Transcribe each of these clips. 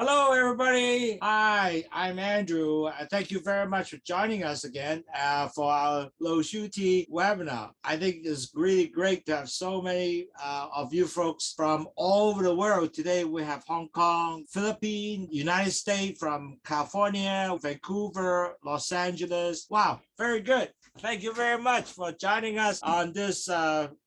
Hello, everybody. Hi, I'm Andrew. Thank you very much for joining us again for our Lowsutea webinar. I think it's really great to have so many of you folks from all over the world. Today we have Hong Kong, Philippines, United States, from California, Vancouver, Los Angeles. Wow, very good. Thank you very much for joining us on this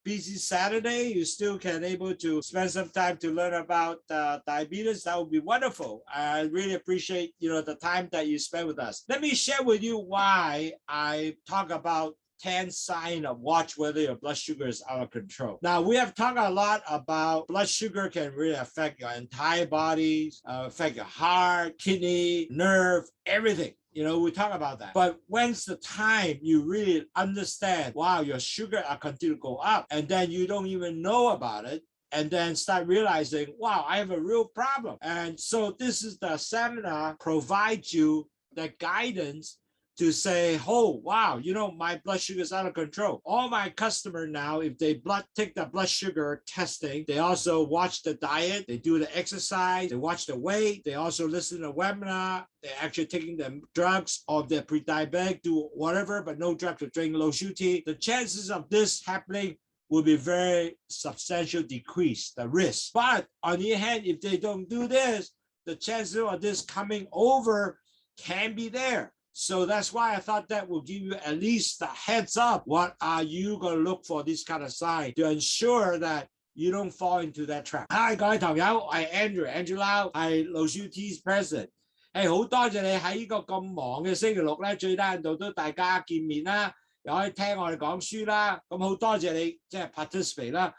busy Saturday. You still can able to spend some time to learn about diabetes. That would be wonderful. I really appreciate the time that you spend with us. Let me share with you why I talk about 10 signs of watch whether your blood sugar is out of control. Now, we have talked a lot about blood sugar can really affect your entire body, affect your heart, kidney, nerve, everything. We talk about that. But when's the time you really understand, wow, your sugar are continue to go up, and then you don't even know about it, and then start realizing, wow, I have a real problem. And so this is the seminar provides you the guidance to say, oh, wow, my blood sugar is out of control. All my customers now, if they take the blood sugar testing, they also watch the diet, they do the exercise, they watch the weight, they also listen to the webinar, they're actually taking the drugs, or they're pre-diabetic, do whatever, but no drug to drink Lowsutea. The chances of this happening will be very substantial decrease, the risk. But on the other hand, if they don't do this, the chances of this coming over can be there. So that's why I thought that will give you at least a heads up. What are you going to look for this kind of sign to ensure that you don't fall into that trap? Hi， 各位朋友，我係 Andrew Lau， 係 Lowsutea's President。好多謝你喺呢個咁忙嘅星期六咧，最低限度都大家見面啦，又可以聽我哋講書啦。咁好多謝你即係 participate 啦。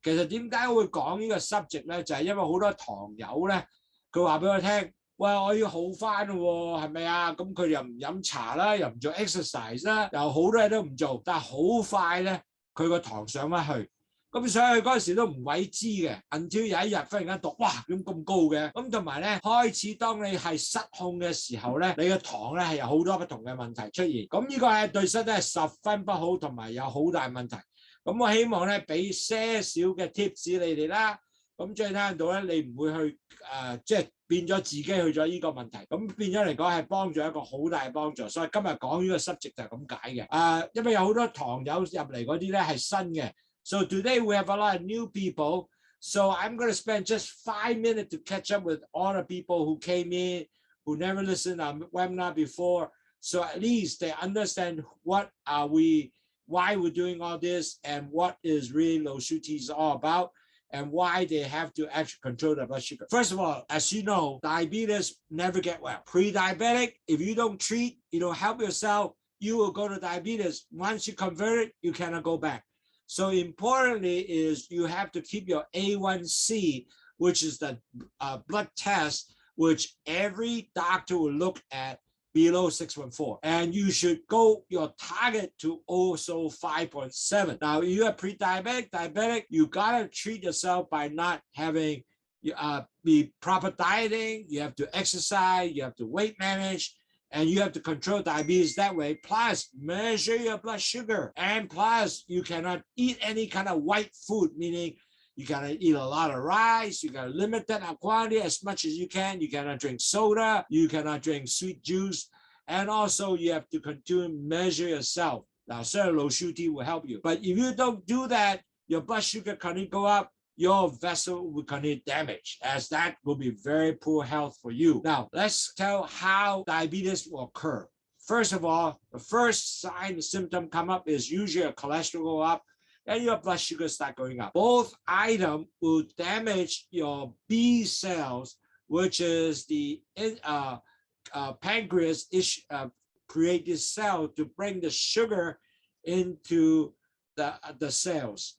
其實點解會講呢個 subject 咧？就係因為好多堂友咧，佢話俾我聽。喂，我要好翻咯，係咪啊？咁佢又唔飲茶啦，又唔做 exercise 啦，又好多嘢都唔做，但係好快咧，佢個堂上翻去。咁上去嗰陣時都唔鬼知嘅 ，until 有一日忽然間讀，哇咁高嘅。咁同埋咧，開始當你係失控嘅時候咧，你個堂咧係有好多不同嘅問題出現。咁呢個係對身體係十分不好，同埋有好大問題。咁我希望咧俾些少嘅 tips 你哋啦。咁最低限度咧，你唔會去即係變咗自己去咗呢個問題，咁變咗嚟講係幫助一個好大嘅幫助。所以今日講呢個 subject 就係咁解嘅。因為有好多堂友入嚟嗰啲咧係新嘅。So today we have a lot of new people. So I'm going to spend just 5 minutes to catch up with all the people who came in, who never listened to our webinar before. So at least they understand what are we, why we're doing all this, and what is really Lowsutea is all about, and why they have to actually control the blood sugar. First of all, as you know, diabetes never get well. Pre-diabetic, if you don't treat, you don't help yourself, you will go to diabetes. Once you convert it, you cannot go back. So importantly is you have to keep your A1C, which is the blood test, which every doctor will look at below 6.4, and you should go your target to also 5.7. Now, if you are pre-diabetic, diabetic, you gotta treat yourself by not having be proper dieting. You have to exercise, you have to weight manage, and you have to control diabetes that way. Plus, measure your blood sugar, and plus, you cannot eat any kind of white food, meaning you gotta eat a lot of rice, you gotta limit that quantity as much as you can. You cannot drink soda, you cannot drink sweet juice, and also you have to continue to measure yourself. Now, Lowsutea will help you. But if you don't do that, your blood sugar can go up, your vessel will continue damage, as that will be very poor health for you. Now, let's tell how diabetes will occur. First of all, the first sign and symptom come up is usually a cholesterol go up, and your blood sugar start going up. Both items will damage your B cells, which is the pancreas create this cell to bring the sugar into the cells.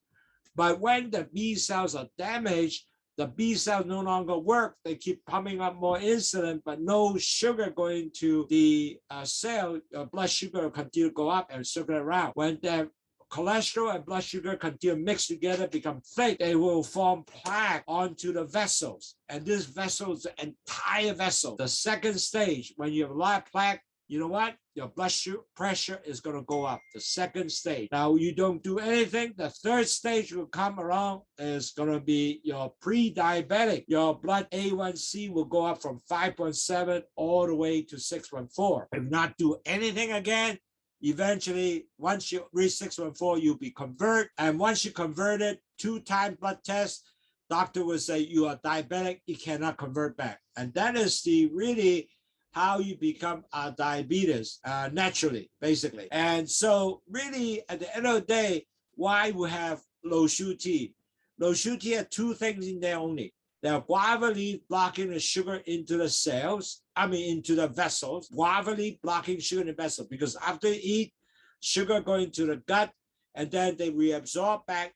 But when the B cells are damaged, the B cells no longer work. They keep pumping up more insulin, but no sugar going to the cell. Your blood sugar will continue to go up and circle around. When the cholesterol and blood sugar continue to mix together, become thick, they will form plaque onto the vessels. And this vessel is the entire vessel. The second stage, when you have a lot of plaque, you know what? Your blood pressure is going to go up. The second stage. Now, you don't do anything. The third stage will come around is going to be your pre-diabetic. Your blood A1C will go up from 5.7 all the way to 6.4. If not do anything again, eventually, once you reach 6.4, you'll be converted. And once you convert it, 2-time blood test, doctor will say you are diabetic. You cannot convert back. And that is the really how you become diabetes naturally, basically. And so really, at the end of the day, why we have Lowsutea? Lowsutea have two things in there only. They are guava leaf blocking the sugar into the cells, into the vessels. Guava leaf blocking sugar in the vessel, because after you eat, sugar go into the gut, and then they reabsorb back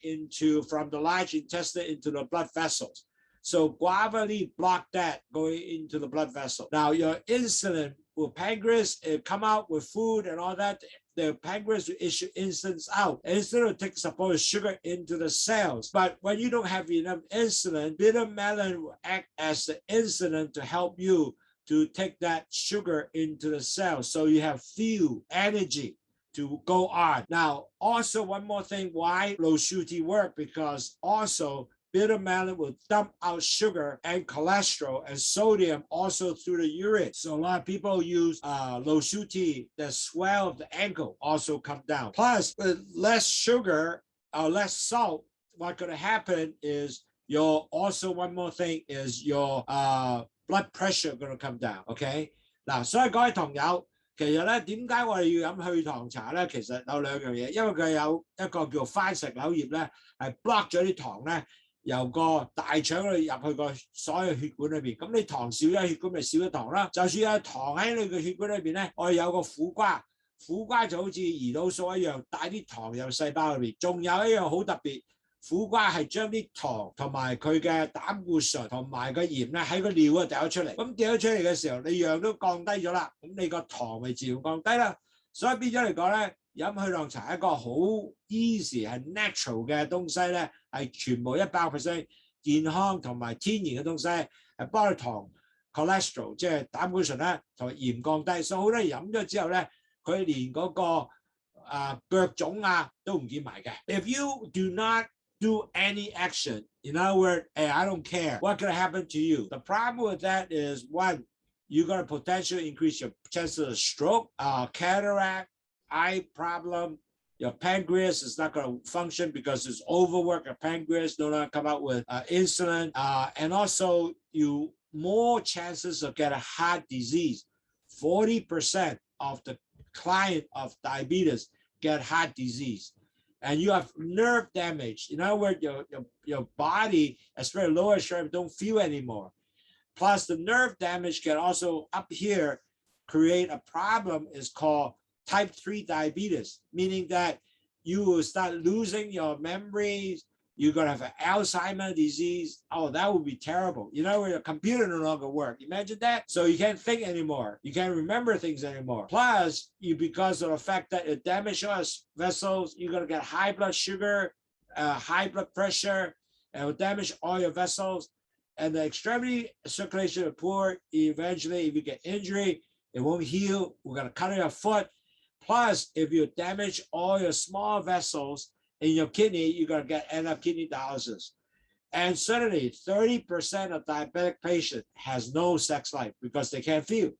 from the large intestine into the blood vessels. So guava leaf block that going into the blood vessel. Now your insulin will pancreas come out with food and all that. The pancreas will issue insulin out. Insulin will take supposed sugar into the cells. But when you don't have enough insulin, bitter melon will act as the insulin to help you to take that sugar into the cells. So you have fuel, energy to go on. Now, also one more thing why Lowsutea work, because also bitter melon will dump out sugar and cholesterol and sodium also through the urine. So a lot of people use Lowsutea, the swell of the ankle also come down. Plus, with less sugar or less salt, what's going to happen is one more thing is your blood pressure going to come down. Okay? Now, 所以各位朋友，其實咧點解我哋要飲去糖茶咧？其實有兩樣嘢，因為佢有一個叫番石榴葉咧，係 block 咗啲糖咧。由個大腸入去個所有血管裏邊，咁你糖少咗，血管咪少咗糖啦。就算有糖喺你嘅血管裏邊咧，我哋有個苦瓜，苦瓜就好似胰島素一樣，帶啲糖入細胞裏邊。仲有一樣好特別，苦瓜係將啲糖同埋佢嘅膽固醇同埋個鹽咧喺個尿啊掉咗出嚟。咁掉咗出嚟嘅時候，你樣都降低咗啦，咁你個糖咪自然降低啦。所以變咗嚟講咧，飲去糖茶係一個好 easy 係 natural 嘅東西咧，係全部100% 健康同埋天然嘅東西，係幫你糖 cholesterol 即係膽固醇咧同埋鹽降低。所以好多人飲咗之後咧，佢連嗰個腳腫都唔見埋嘅。If you do not do any action, in other words, hey, I don't care what could happen to you. The problem with that is one, you're going to potentially increase your chances of stroke, cataract, eye problem. Your pancreas is not going to function because it's overworked. Your pancreas do not come out with insulin, and also you more chances of getting heart disease. 40% of the client of diabetes get heart disease, and you have nerve damage. In other words, your body, especially lower extremity, don't feel anymore. Plus, the nerve damage can also up here create a problem. Is called type 3 diabetes, meaning that you will start losing your memories. You're going to have an Alzheimer's disease. Oh, that would be terrible. You know, your computer no longer works. Imagine that. So you can't think anymore. You can't remember things anymore. Plus, because of the fact that it damages your vessels, you're going to get high blood sugar, high blood pressure, and it will damage all your vessels. And the extremity circulation is poor. Eventually, if you get injury, it won't heal. We're going to cut your foot. Plus, if you damage all your small vessels in your kidney, you're going to end up kidney dialysis. And certainly 30% of diabetic patients has no sex life because they can't feel.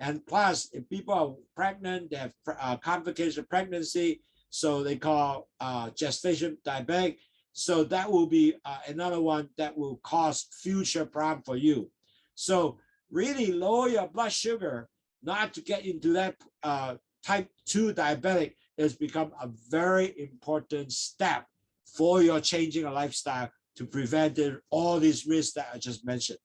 And plus, if people are pregnant, they have complications of pregnancy, so they call gestation diabetic. So that will be another one that will cause future problem for you. So really lower your blood sugar, not to get into that type 2 diabetic, has become a very important step for your changing a lifestyle to prevent all these risks that I just mentioned.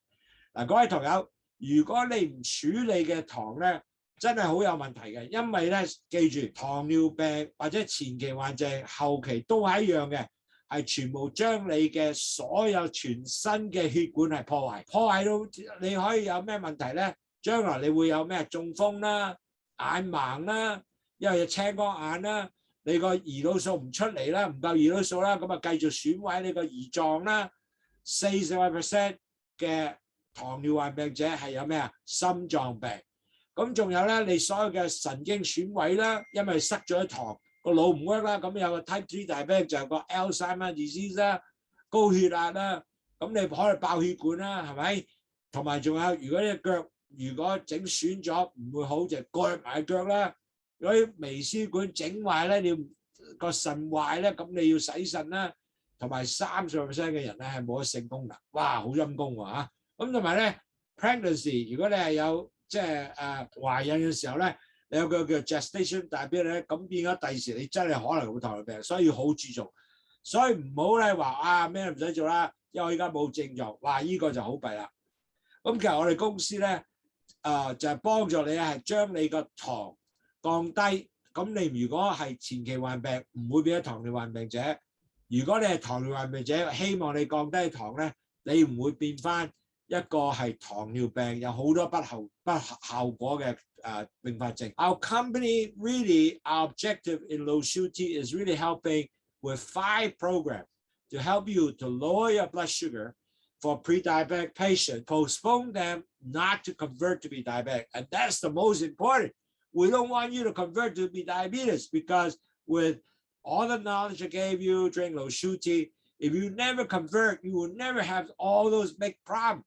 嗱，各位朋友，如果你唔處理嘅糖咧，真係好有問題嘅，因為咧，記住糖尿病或者前期患者後期都係一樣嘅。係全部將你嘅所有全身嘅血管係破壞到你可以有咩問題咧？將來你會有咩中風啦、眼盲啦，因為有青光眼啦，你個胰島素唔出嚟啦，唔夠胰島素啦，咁啊繼續損壞你個胰臟啦。40% 嘅糖尿患病者係有咩啊？心臟病。咁仲有咧，你所有嘅神經損毀啦，因為塞咗糖，個腦唔 work 啦，咁有個 Type 3 Diabetic 就係個 Alzheimer disease 啦，高血壓啦，咁你可能爆血管啦，係咪？同埋仲有，如果你腳如果整損咗，唔會好就割埋腳啦。如果微絲管整壞咧，你個腎壞咧，咁你要洗腎啦。同埋30% 嘅人咧係冇咗性功能，哇，好陰功喎嚇！咁同埋咧 pregnancy， 如果你係有即係懷孕嘅時候咧，你有個叫 gestation diabetes 咧，咁變咗第時你真係可能會糖尿病，所以要好注重。所以唔好咧話咩唔使做啦，因為我而家冇症狀，哇依個就好弊啦。咁其實我哋公司咧就係幫助你係將你個糖降低。咁你如果係前期患病，唔會變咗糖尿患病者。如果你係糖尿患病者，希望你降低糖咧，你唔會變翻一個係糖尿病，有好多不效果嘅併發症。Our company really, our objective in Lowsutea is really helping with 5 programs to help you to lower your blood sugar for pre-diabetic patients, postpone them not to convert to be diabetic. And that's the most important. We don't want you to convert to be diabetes because with all the knowledge I gave you during Lowsutea, if you never convert, you will never have all those big problems.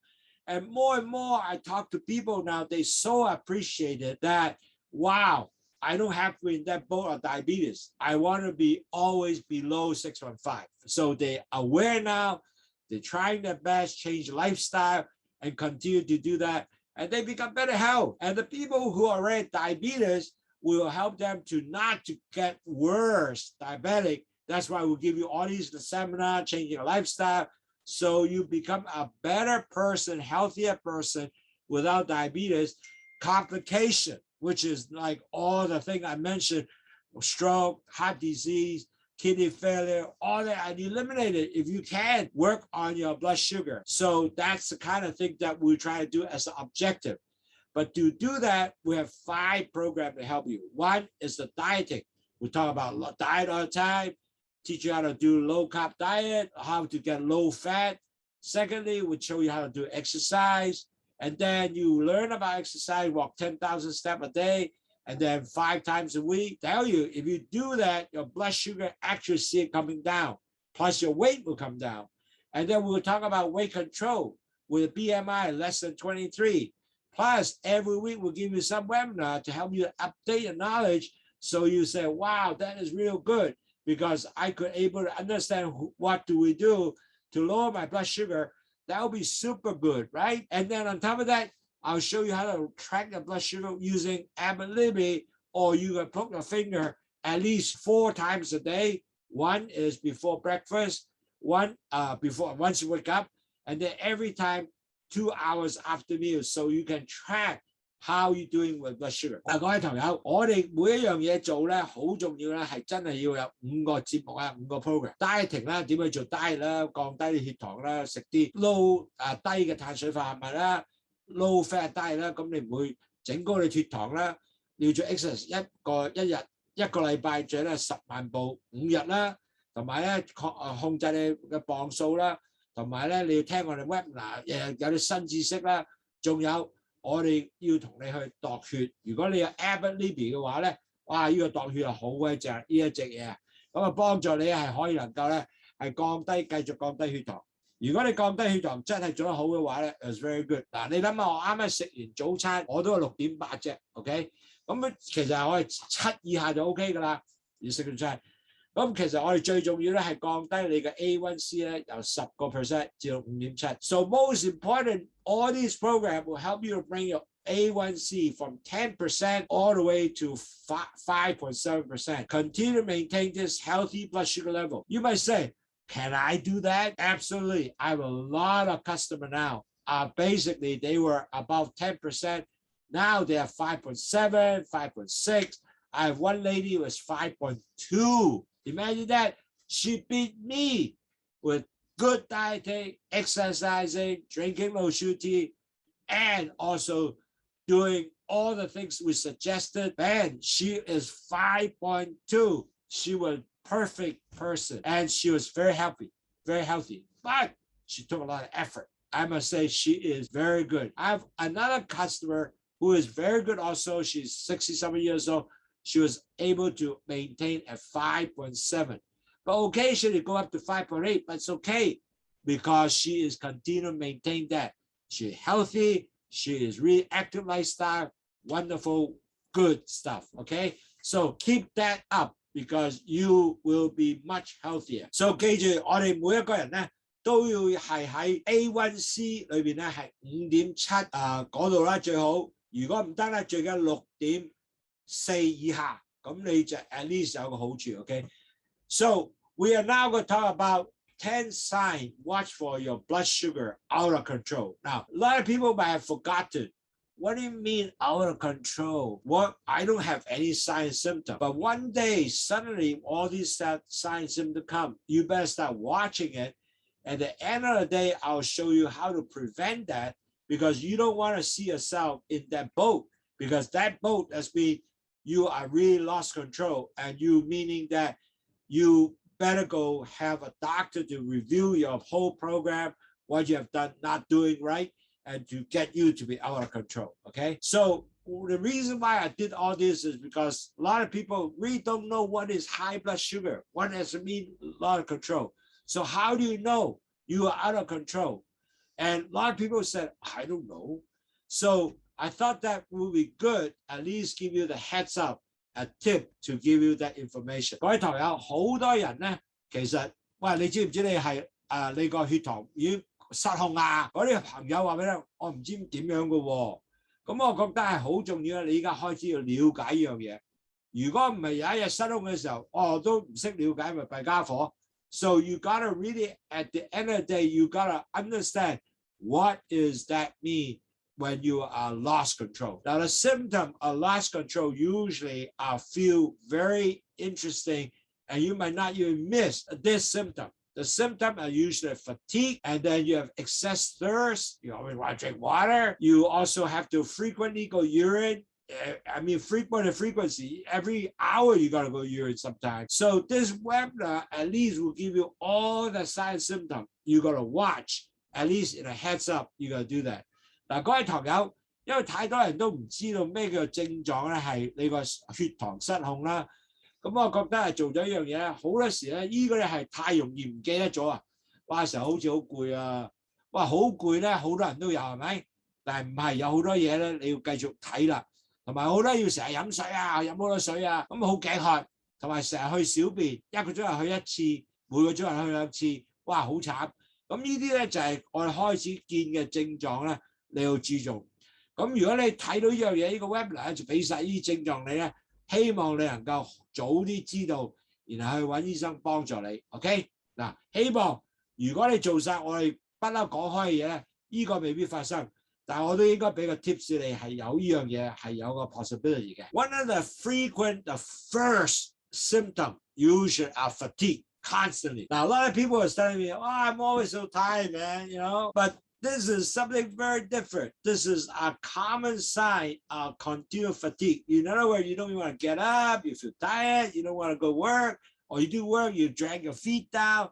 And more I talk to people now, they so appreciate it that, wow, I don't have to be in that boat of diabetes. I want to be always below 615. So they're aware now, they're trying their best, change lifestyle, and continue to do that. And they become better health. And the people who are already diabetes, will help them to not to get worse diabetic. That's why we'll give you all these seminar, changing your lifestyle, so you become a better person, healthier person without diabetes. Complication, which is like all the things I mentioned, stroke, heart disease, kidney failure, all that, and eliminate it if you can. Work on your blood sugar. So that's the kind of thing that we try to do as an objective. But to do that, we have 5 programs to help you. One is the dieting. We talk about diet all the time, teach you how to do low-carb diet, how to get low fat. Secondly, we show you how to do exercise. And then you learn about exercise, walk 10,000 steps a day, and then 5 times a week. Tell you, if you do that, your blood sugar actually see it coming down. Plus your weight will come down. And then we'll talk about weight control with a BMI less than 23. Plus, every week we'll give you some webinar to help you update your knowledge so you say, wow, that is real good because I could able to understand what do we do to lower my blood sugar. That will be super good, right? And then on top of that, I'll show you how to track your blood sugar using Ability, or you can poke your finger at least 4 times a day. One is before breakfast, one before once you wake up, and then every time 2 hours after meals, so you can track how you're doing with blood sugar. 各位朋友，我哋每一樣嘢做咧，好重要咧，係真係要有5個節目啊，5個 program。Dieting 啦，點去做 diet 啦，降低啲血糖啦，食啲 low 低嘅碳水化合物啦 ，low fat diet 啦，咁你唔會整高你血糖啦。你要做 exercise 一個禮拜最咧10萬步5日啦，同埋咧控制你嘅磅數啦。同埋咧，你要聽我哋 webinar， 有啲新知識啦，仲有我哋要同你去度血。如果你有 Ability 嘅話咧，哇！呢個度血係好鬼正，呢一隻嘢，咁啊幫助你係可以能夠咧係繼續降低血糖。如果你降低血糖真係做得好嘅話咧 ，is very good。嗱，你諗下，我啱啱食完早餐，我都係6.8啫 ，OK？ 咁其實我係7以下就 OK 㗎啦，要食完餐。咁其實我哋最重要咧係降低你嘅 A1C 咧由10% 至到5.7。So most important, all these programs will help you to bring your A1C from 10% all the way to 5.7%. Continue to maintain this healthy blood sugar level. You might say, can I do that? Absolutely. I have a lot of customers now. Basically, they were above 10%. Now they are 5.7, 5.6. I have one lady who was 5.2. Imagine that. She beat me with good dieting, exercising, drinking Lowsutea, and also doing all the things we suggested. And she is 5.2. She was a perfect person, and she was very happy, very healthy. But she took a lot of effort. I must say she is very good. I have another customer who is very good also. She's 67 years old. She was able to maintain at 5.7, but occasionally go up to 5.8, but it's okay because she is continuing to maintain that. She's healthy. She is really active lifestyle. Wonderful, good stuff. Okay, so keep that up because you will be much healthier. So 記住，我哋每一個人咧都要係喺 A1C 裏邊咧係5.7嗰度啦，最好。如果唔得咧，最緊6.4以下，咁你就 at least 有個好處。Okay, so we are now going to talk about 10 signs watch for your blood sugar out of control. Now, a lot of people might have forgotten. What do you mean out of control? Well, I don't have any sign and symptom. But one day, suddenly, all these signs and symptoms come. You better start watching it. At the end of the day, I'll show you how to prevent that because you don't want to see yourself in that boat because that boat has been, you are really lost control and you meaning that you better go have a doctor to review your whole program, what you have done, not doing right, and to get you to be out of control. Okay, so the reason why I did all this is because a lot of people really don't know what is high blood sugar. What does it mean, a lot of control? So how do you know you are out of control? And a lot of people said, I don't know. So I thought that would be good, at least give you the heads up, a tip to give you that information. 各位堂友，好多人咧，其實喂，你知唔知你係你個血糖已經失控啊？嗰啲朋友話俾你聽，我唔知點樣嘅喎。咁我覺得係好重要，你而家開始要了解呢樣嘢。如果唔係有一日失控嘅時候，都唔識了解，咪弊家伙。So you gotta really, at the end of the day, you gotta understand what does that mean when you are lost control. Now, the symptom of lost control usually feel very interesting, and you might not even miss this symptom. The symptoms are usually fatigue, and then you have excess thirst. You always want to drink water. You also have to frequently go urine. I mean, frequency, every hour you got to go urine sometimes. So this webinar at least will give you all the signs and symptoms you got to watch, at least in a heads up, you got to do that. 嗱，各位堂友，因為太多人都唔知道咩叫症狀咧，係你個血糖失控啦。咁我覺得係做咗一樣嘢咧，好多時咧，呢個咧係太容易唔記得咗啊！哇，成日好似好攰啊！哇，好攰咧，好多人都有係咪？但係唔係有好多嘢咧，你要繼續睇啦，同埋好多要成日飲水啊，飲好多水啊，咁好頸渴，同埋成日去小便，一個鐘頭去一次，每個鐘頭去兩次，哇，好慘！咁呢啲咧就係我哋開始見嘅症狀咧。你要注重。咁如果你睇到呢樣嘢，呢個 webinar 就俾晒呢啲症狀你咧，希望你能夠早啲知道，然後去揾醫生幫助你。OK 嗱，希望如果你做晒我哋不嬲講開嘅嘢咧，呢個未必發生，但係我都應該俾個 tips 你係有呢樣嘢係有個 possibility 嘅。One of the the first symptom usually are fatigue constantly. Now a lot of people are telling me, I'm always so tired, man, but this is something very different. This is a common sign of continual fatigue. In other words, you don't even want to get up, you feel tired, you don't want to go work, or you do work, you drag your feet down.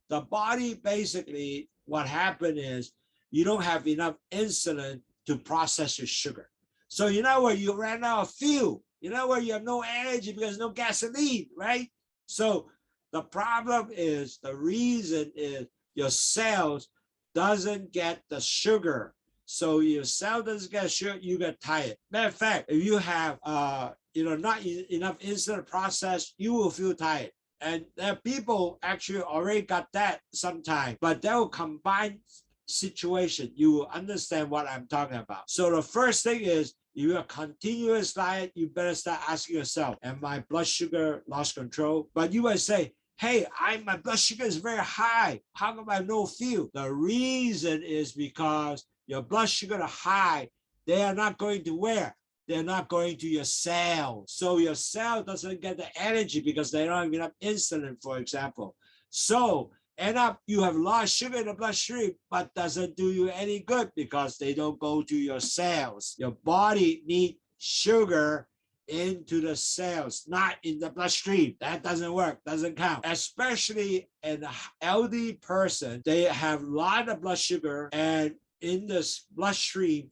The body basically, what happened is you don't have enough insulin to process your sugar. So you know where you ran out of fuel, you know where you have no energy because no gasoline, right? So the problem is, the reason is your cells doesn't get the sugar. So your cell doesn't get sugar, you get tired. Matter of fact, if you have not enough insulin process, you will feel tired. And there are people actually already got that sometime, but they will combine situation. You will understand what I'm talking about. So the first thing is, if you're a continuous diet, you better start asking yourself, am my blood sugar lost control? But you might say, hey, my blood sugar is very high. How come I have no feel? The reason is because your blood sugar is high. They are not going to where? They're not going to your cells. So your cell doesn't get the energy because they don't have enough insulin, for example. So end up, you have a lot of sugar in the bloodstream, but doesn't do you any good because they don't go to your cells. Your body needs sugar into the cells, not in the bloodstream. That doesn't work, doesn't count. Especially an elderly person, they have a lot of blood sugar, and in this bloodstream,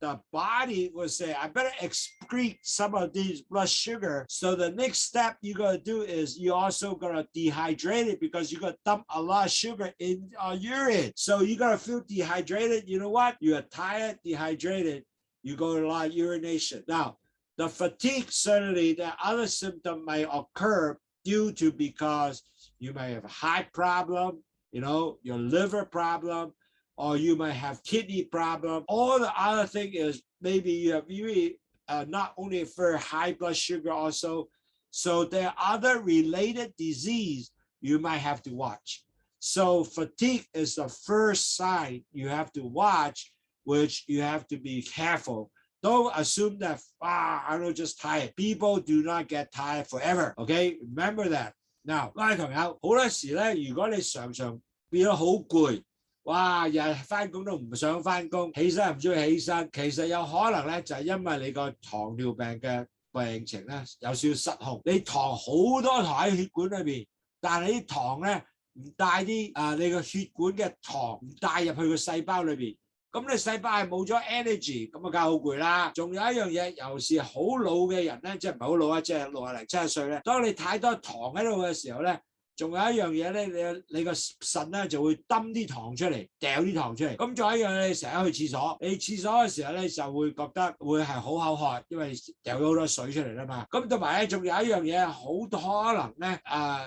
the body will say, I better excrete some of these blood sugar. So the next step you're going to do is you're also going to dehydrate it because you're going to dump a lot of sugar in urine. So you're going to feel dehydrated. You know what? You're tired, dehydrated. You go to a lot of urination. Now, the fatigue, certainly the other symptom may occur due to because you may have a heart problem, your liver problem, or you might have kidney problem. Or the other thing is maybe you have really not only very high blood sugar also, so there are other related disease you might have to watch. So fatigue is the first sign you have to watch, which you have to be careful. Don't assume that, I'm just tired. People do not get tired forever. Okay, remember that. Now，各位朋友，好多時咧，如果你常常變咗好攰，哇，日日翻工都唔想翻工，起身唔中意起身，其實有可能咧就係因為你個糖尿病嘅病情咧有少少失控。你糖好多糖喺血管裏邊，但係啲糖咧唔帶啲你個血管嘅糖唔帶入去個細胞裏邊。咁你細胞係冇咗 energy， 咁啊梗係好攰啦。仲有一樣嘢，尤其是好老嘅人咧，即係唔係好老啊，即係60零70歲咧。當你太多糖喺度嘅時候咧，仲有一樣嘢咧，你個腎咧就會抌啲糖出嚟，掉啲糖出嚟。咁仲有一樣嘢，你成日去廁所，你廁所嘅時候咧就會覺得會係好口渴，因為掉咗好多水出嚟啦嘛。咁同埋咧，仲有一樣嘢，好可能咧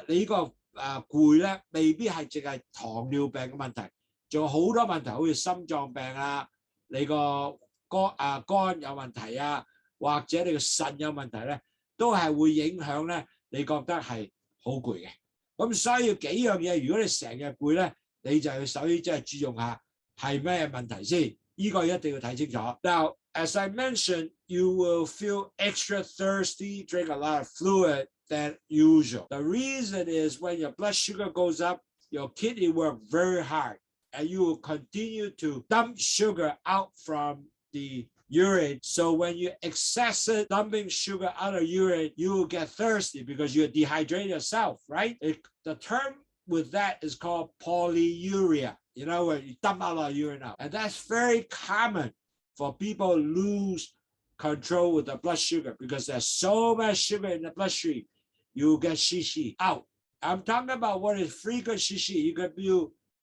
你呢個攰咧，未必係淨係糖尿病嘅問題。仲有好多問題，好似心臟病啊，你個肝有問題啊，或者你個腎有問題咧，都係會影響咧，你覺得係好攰嘅。咁所以幾樣嘢，如果你成日攰咧，你就要首先即係注重下係咩問題先，呢個一定要睇清楚。Now, as I mentioned, you will feel extra thirsty, drink a lot of fluid than usual. The reason is when your blood sugar goes up, your kidney work very hard.And you will continue to dump sugar out from the urine. So when you excessive dumping sugar out of urine, you will get thirsty because you dehydrate yourself, right? The term with that is called polyuria. Where you dump a lot of urine out. And that's very common for people lose control with the blood sugar because there's so much sugar in the bloodstream. You will get shishi out. I'm talking about what is frequent shishi. You could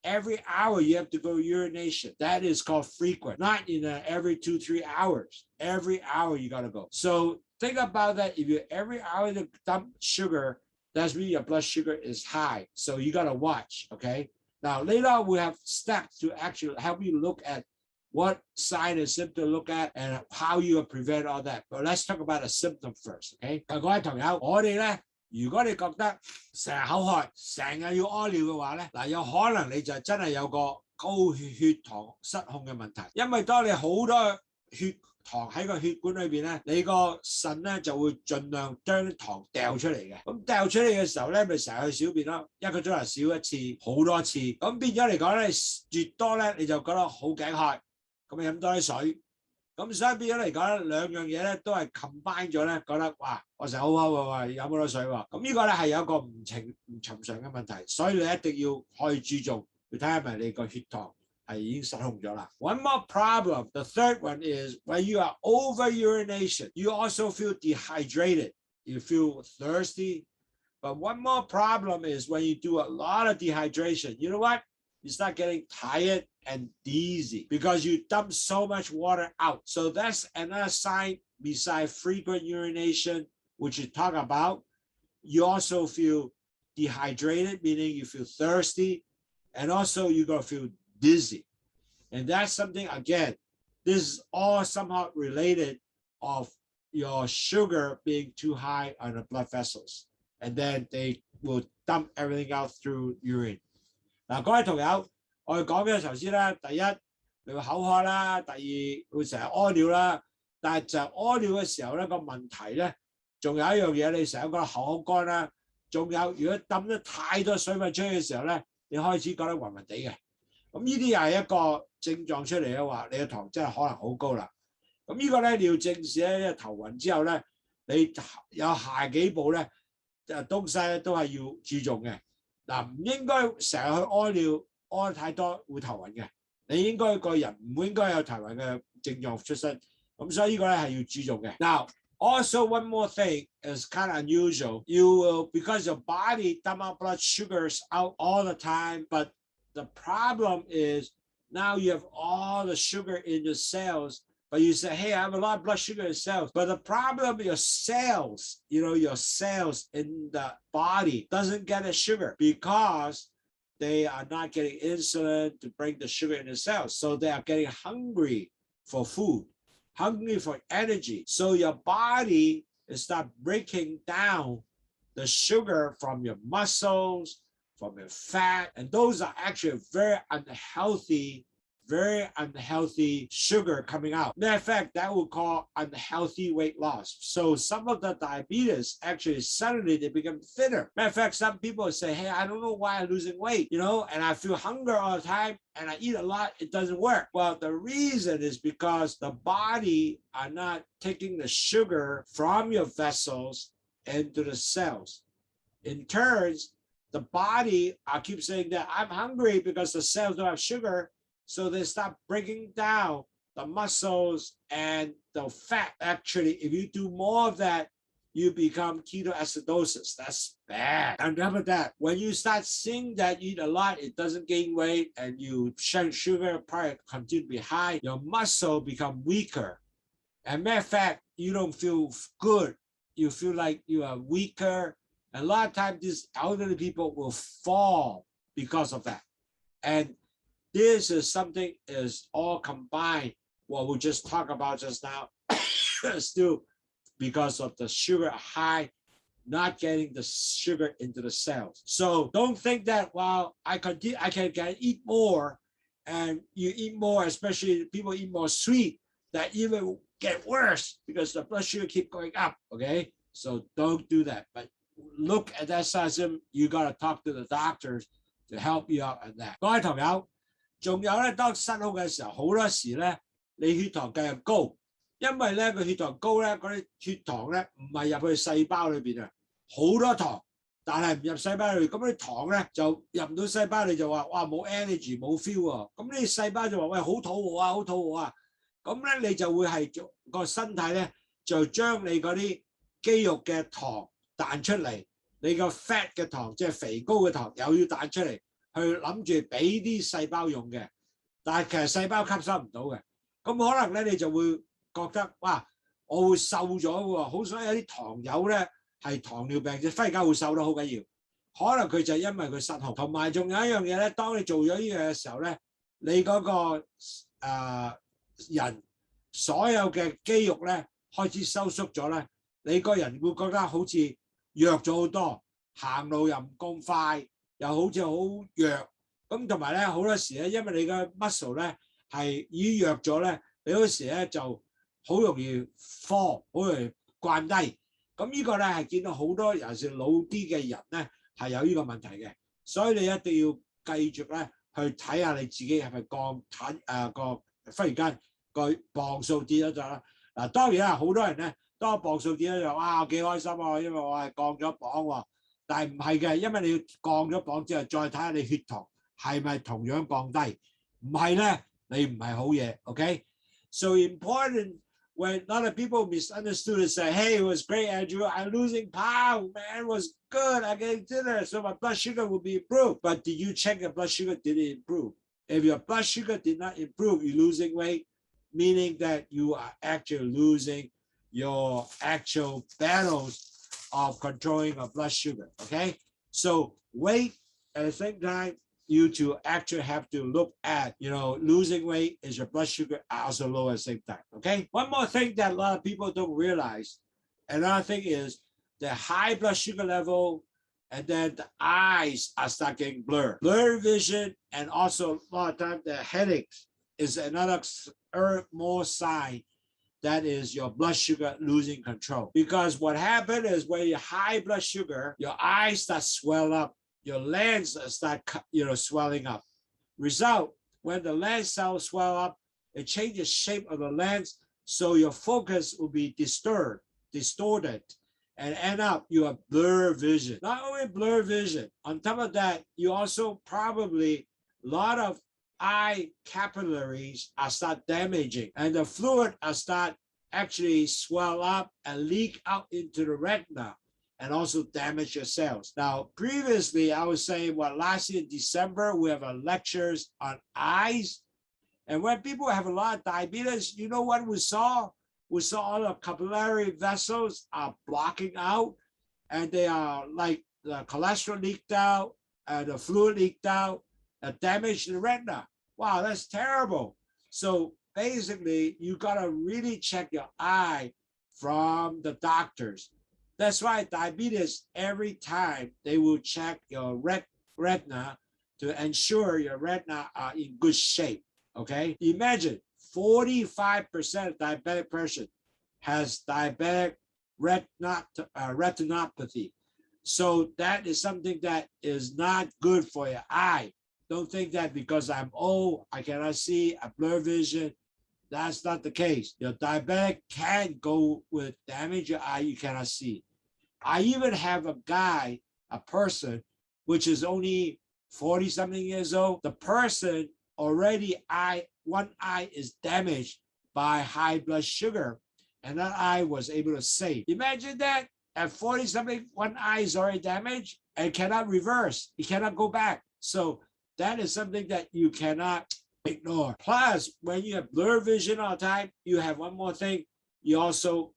do.Every hour you have to go urination. That is called frequent, not in every 2-3 hours. Every hour you got to go. So think about that. If you every hour to dump sugar, that's means your blood sugar is high. So you got to watch, okay? Now, later on, we have steps to actually help you look at what sign and symptom to look at and how you prevent all that. But let's talk about a symptom first, okay? 各位朋友，我哋咧如果你覺得成日口渴，成日要屙尿嘅話咧，有可能你就真係有個高血糖失控嘅問題，因為當你好多血糖喺個血管裏邊咧，你個腎咧就會盡量將啲糖掉出嚟嘅。咁掉出嚟嘅時候咧，咪成日去小便咯，1個鐘頭少一次，好多次。咁變咗嚟講咧，越多咧你就覺得好頸渴，咁飲多啲水。咁所以變咗嚟講咧，兩樣嘢咧都係 combine 咗咧，覺得哇，我成日好口喎，飲好多水喎。咁呢個咧係有一個唔尋常嘅問題，所以你一定要可以注重，要睇下係咪你個血糖係已經失控咗啦。One more problem, the third one is when you are over urination, you also feel dehydrated, you feel thirsty. But one more problem is when you do a lot of dehydration, you know what? You start getting tired and dizzy because you dump so much water out. So that's another sign besides frequent urination, which you talk about. You also feel dehydrated, meaning you feel thirsty, and also you're going to feel dizzy. And that's something, again, this is all somehow related of your sugar being too high on the blood vessels. And then they will dump everything out through urine. 嗱，各位同友，我哋講嘅頭先咧，第一你會口渴啦，第二會成日屙尿啦。但係就屙尿嘅時候咧，個問題咧，仲有一樣嘢，你成日覺得口乾啦。仲有，如果抌得太多水分出去嘅時候咧，你開始覺得暈暈地嘅。咁呢啲又係一個症狀出嚟咧，話你嘅糖真係可能好高啦。咁呢個咧你要正視咧，因為頭暈之後咧，你有下幾步咧，東西咧都係要注重嘅。嗱，唔應該成日去屙尿，屙得太多會頭暈嘅。你應該個人唔應該有提環嘅症狀出身。咁所以呢個咧係要注重嘅。Now, also one more thing is kind of unusual. You will, because your body dump out blood sugars out all the time, but the problem is now you have all the sugar in your cells, but you say, hey, I have a lot of blood sugar in cells. But the problem, your cells, your cells in the body doesn't get the sugar because they are not getting insulin to bring the sugar in the cells. So they are getting hungry for food, hungry for energy. So your body is start breaking down the sugar from your muscles, from your fat, and those are actually very unhealthy sugar coming out. Matter of fact, that will call unhealthy weight loss. So some of the diabetes actually suddenly they become thinner. Matter of fact, some people say, hey, I don't know why I'm losing weight, and I feel hunger all the time and I eat a lot, it doesn't work. Well, the reason is because the body are not taking the sugar from your vessels into the cells. In turn, the body, I keep saying that I'm hungry because the cells don't have sugar. So they start breaking down the muscles and the fat. Actually, if you do more of that, you become ketoacidosis. That's bad. And remember that when you start seeing that you eat a lot, it doesn't gain weight, and you shed sugar prior continue to be high, your muscle become weaker. And matter of fact, you don't feel good. You feel like you are weaker. And a lot of times, these elderly people will fall because of that. And this is something is all combined. What we just talked about just now, still because of the sugar high, not getting the sugar into the cells. So don't think that, well, I can eat more, and you eat more, especially people eat more sweet, that even get worse because the blood sugar keep going up. Okay, so don't do that. But look at that system. You got to talk to the doctors to help you out on that. 各位朋友。仲有咧，當失控嘅時候，好多時咧，你血糖繼續高，因為咧個血糖高咧，嗰啲血糖咧唔係入去細胞裏邊啊，好多糖，但係唔入細胞裏邊，咁啲糖咧就入唔到細胞，你就話哇冇 energy 冇 feel 喎，咁你細胞就話喂好肚餓啊，好肚餓啊，咁咧你就會係個身體咧就將你嗰啲肌肉嘅糖彈出嚟，你個 fat 嘅糖即係肥膏嘅糖又要彈出嚟。去諗住俾啲細胞用嘅，但係其實細胞吸收唔到嘅，咁可能咧你就會覺得哇，我會瘦咗喎，好想有啲糖友咧係糖尿病啫，忽然間會瘦得好緊要，可能佢就係因為佢失控，同埋仲有一樣嘢咧，當你做咗呢樣嘅時候咧，你嗰個人所有嘅肌肉咧開始收縮咗咧，你個人會覺得好似弱咗好多，行路又唔咁快。又好似好弱，咁同埋咧好多時咧，因為你嘅 muscle 咧係已經弱咗咧，你嗰時咧就好容易 fall， 好容易慣低。咁呢個咧係見到好多尤其是老啲嘅人咧係有呢個問題嘅，所以你一定要繼續咧去睇下你自己係咪忽然間個磅數跌咗咗啦。嗱當然啦，好多人咧當磅數跌咗就哇幾開心啊，因為我係降咗磅喎。但係唔係嘅，因為你要降咗磅之後，再睇下你血糖係咪同樣降低。唔係咧，你唔係好嘢。Okay? So important when a lot of people misunderstood and say, "Hey, it was great, Andrew. I'm losing pounds, man. It was good. I get dinner, so my blood sugar will be improved." But did you check your blood sugar? Did it improve? If your blood sugar did not improve, you're losing weight, meaning that you are actually losing your actual battles of controlling your blood sugar. Okay, so weight at the same time, you two actually have to look at, losing weight is your blood sugar also low at the same time. Okay, one more thing that a lot of people don't realize, another thing is the high blood sugar level, and then the eyes are start getting blurred vision, and also a lot of times the headaches is another more sign that is your blood sugar losing control. Because what happened is when you high blood sugar, your eyes start swell up, your lens start swelling up. Result, when the lens cells swell up, it changes shape of the lens, so your focus will be distorted, and end up you have blurred vision. Not only blurred vision, on top of that, you also probably a lot of eye capillaries are start damaging, and the fluid are start actually swell up and leak out into the retina and also damage your cells. Now, previously, I was saying, last year in December, we have a lectures on eyes. And when people have a lot of diabetes, you know what we saw? We saw all the capillary vessels are blocking out, and they are like the cholesterol leaked out, the fluid leaked out, damage the retina. Wow, that's terrible. So basically, you gotta really check your eye from the doctors. That's why diabetes, every time they will check your retina to ensure your retina are in good shape. Okay, imagine 45% of diabetic person has diabetic retinopathy. So that is something that is not good for your eye. Don't think that because I'm old, I cannot see, a blurred vision. That's not the case. Your diabetic can go with damage your eye, you cannot see. I even have a person, which is only 40 something years old. The person already one eye is damaged by high blood sugar, and that eye was able to save. Imagine that at 40 something, one eye is already damaged and cannot reverse. It cannot go back. So that is something that you cannot ignore. Plus, when you have blurred vision all the time, you have one more thing. You also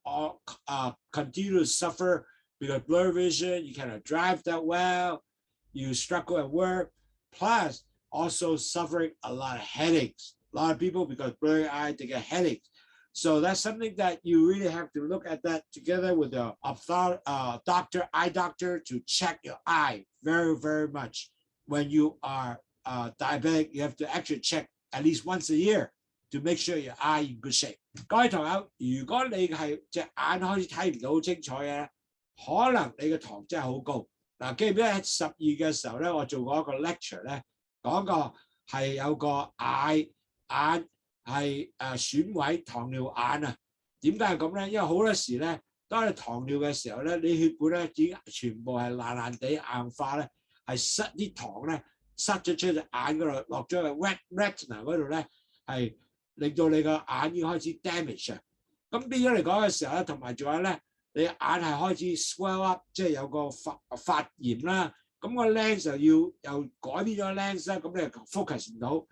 continue to suffer because blurred vision, you cannot drive that well, you struggle at work, plus also suffering a lot of headaches. A lot of people, because blurry eye, they get headaches. So that's something that you really have to look at that together with a eye doctor to check your eye very, very much. When you are diabetic, you have to actually check at least once a year to make sure your eye in good shape. 各位同友，如果你係隻眼開始睇唔到清楚嘅，可能你嘅糖真係好高。嗱，記唔記得喺12嘅時候咧，我做過一個 lecture 咧，講過係有個眼係損毀糖尿眼啊。點解係咁咧？因為好多時咧，當你糖尿嘅時候咧，你血管咧已經全部係爛爛地硬化咧，係塞啲糖咧塞咗出隻眼嗰度，落咗去 retina 嗰度咧，係令到你個眼已經開始 damage 啊。咁變咗嚟講嘅時候咧，同埋仲有咧，你眼係開始 swell up， 即係有個發炎啦。咁個 lens 就又改變咗 lens 啦，咁你 focus 唔到。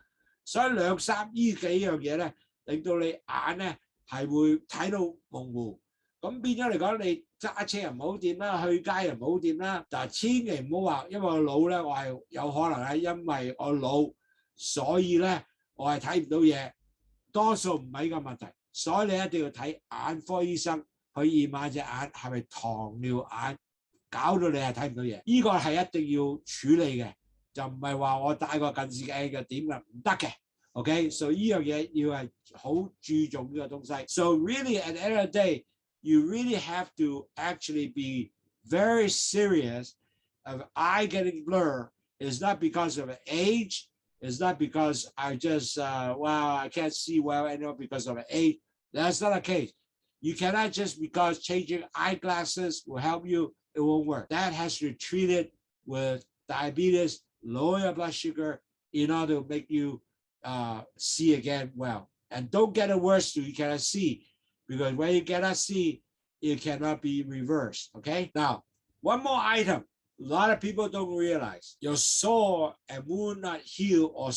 所以兩三呢幾樣嘢咧，令到你眼咧係會睇到模糊。咁變咗嚟講，你揸車又唔好掂啦，去街又唔好掂啦。但係千祈唔好話，因為我老咧，我係有可能係因為我老，所以咧我係睇唔到嘢。多數唔係呢個問題，所以你一定要睇眼科醫生去驗下隻眼係咪糖尿眼，搞到你係睇唔到嘢。呢個係一定要處理嘅，就唔係話我戴個近視鏡就點㗎，唔得嘅。Okay, so 呢樣嘢要係好注重呢個東西。So really, at the end of the day, you really have to actually be very serious of eye getting blur. It's not because of age. It's not because I just, I can't see well anymore because of age. That's not the case. You cannot just because changing eyeglasses will help you, it won't work. That has to be treated with diabetes, lower your blood sugar in order to make you see again well. And don't get it worse so you cannot see, because when you cannot see, it cannot be reversed. Okay? Now, one more item. A lot of people don't realize your sore and wound not heal or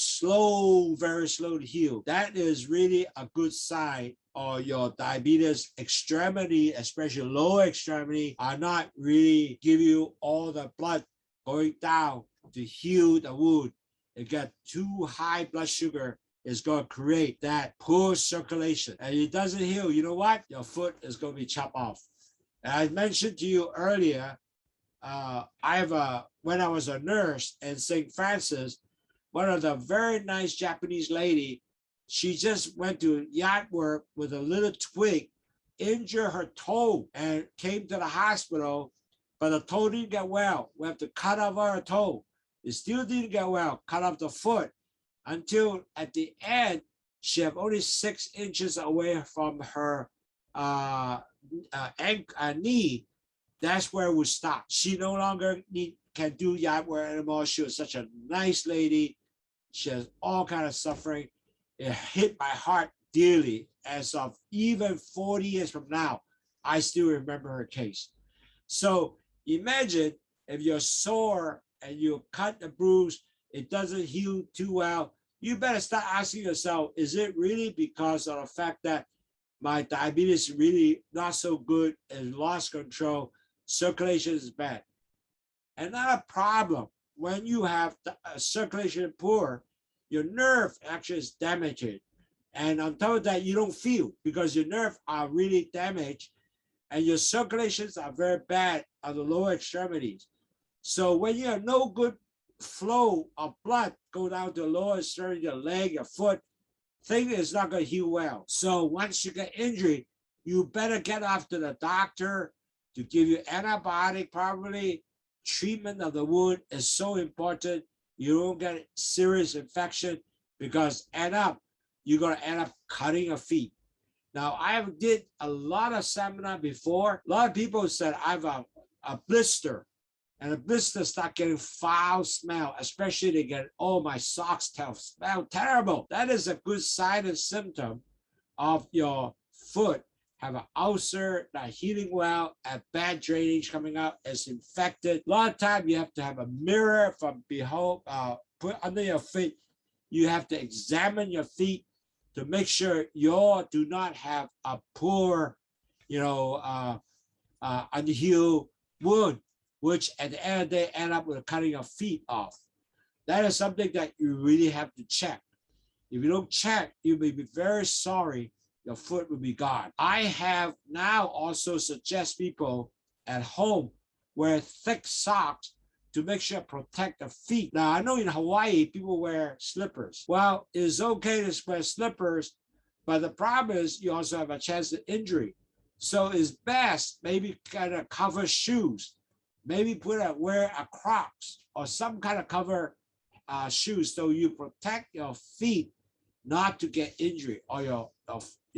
very slow to heal. That is really a good sign of your diabetes extremity, especially lower extremity, are not really give you all the blood going down to heal the wound. It got too high blood sugar is going to create that poor circulation. And it doesn't heal. You know what? Your foot is going to be chopped off. And I mentioned to you earlier, when I was a nurse in St. Francis, one of the very nice Japanese lady, she just went to yard work with a little twig, injured her toe, and came to the hospital, but the toe didn't get well. We have to cut off her toe. It still didn't get well, cut off the foot, until at the end, she had only 6 inches away from her knee. That's where we stopped. She no longer can do yard work anymore. She was such a nice lady. She has all kind of suffering. It hit my heart dearly. As of even 40 years from now, I still remember her case. So imagine if you're sore and you cut the bruise, it doesn't heal too well. You better start asking yourself, is it really because of the fact that my diabetes is really not so good and lost control, circulation is bad? Another problem, when you have circulation poor, your nerve actually is damaged. And on top of that, you don't feel because your nerves are really damaged and your circulations are very bad on the lower extremities. So when you have no good flow of blood go down to the lower extremity, your leg, your foot, thing is not going to heal well. So once you get injury, you better get after the doctor to give you antibiotic properly. Treatment of the wound is so important. You don't get serious infection because you're going to end up cutting your feet. Now, I did a lot of seminar before. A lot of people said I have a blister, and the blister start getting foul smell, especially they get, oh, my socks smell terrible. That is a good sign and symptom of your foot have an ulcer, not healing well, and bad drainage coming out, it's infected. A lot of time you have to have a mirror from behold, put under your feet. You have to examine your feet to make sure you do not have a poor, unhealed wound, which at the end of the day end up with cutting your feet off. That is something that you really have to check. If you don't check, you may be very sorry. Your foot will be gone. I have now also suggest people at home wear thick socks to make sure protect the feet. Now, I know in Hawaii, people wear slippers. Well, it's okay to wear slippers, but the problem is you also have a chance of injury. So it's best maybe kind of cover shoes, maybe wear a Crocs or some kind of cover shoes so you protect your feet not to get injury or your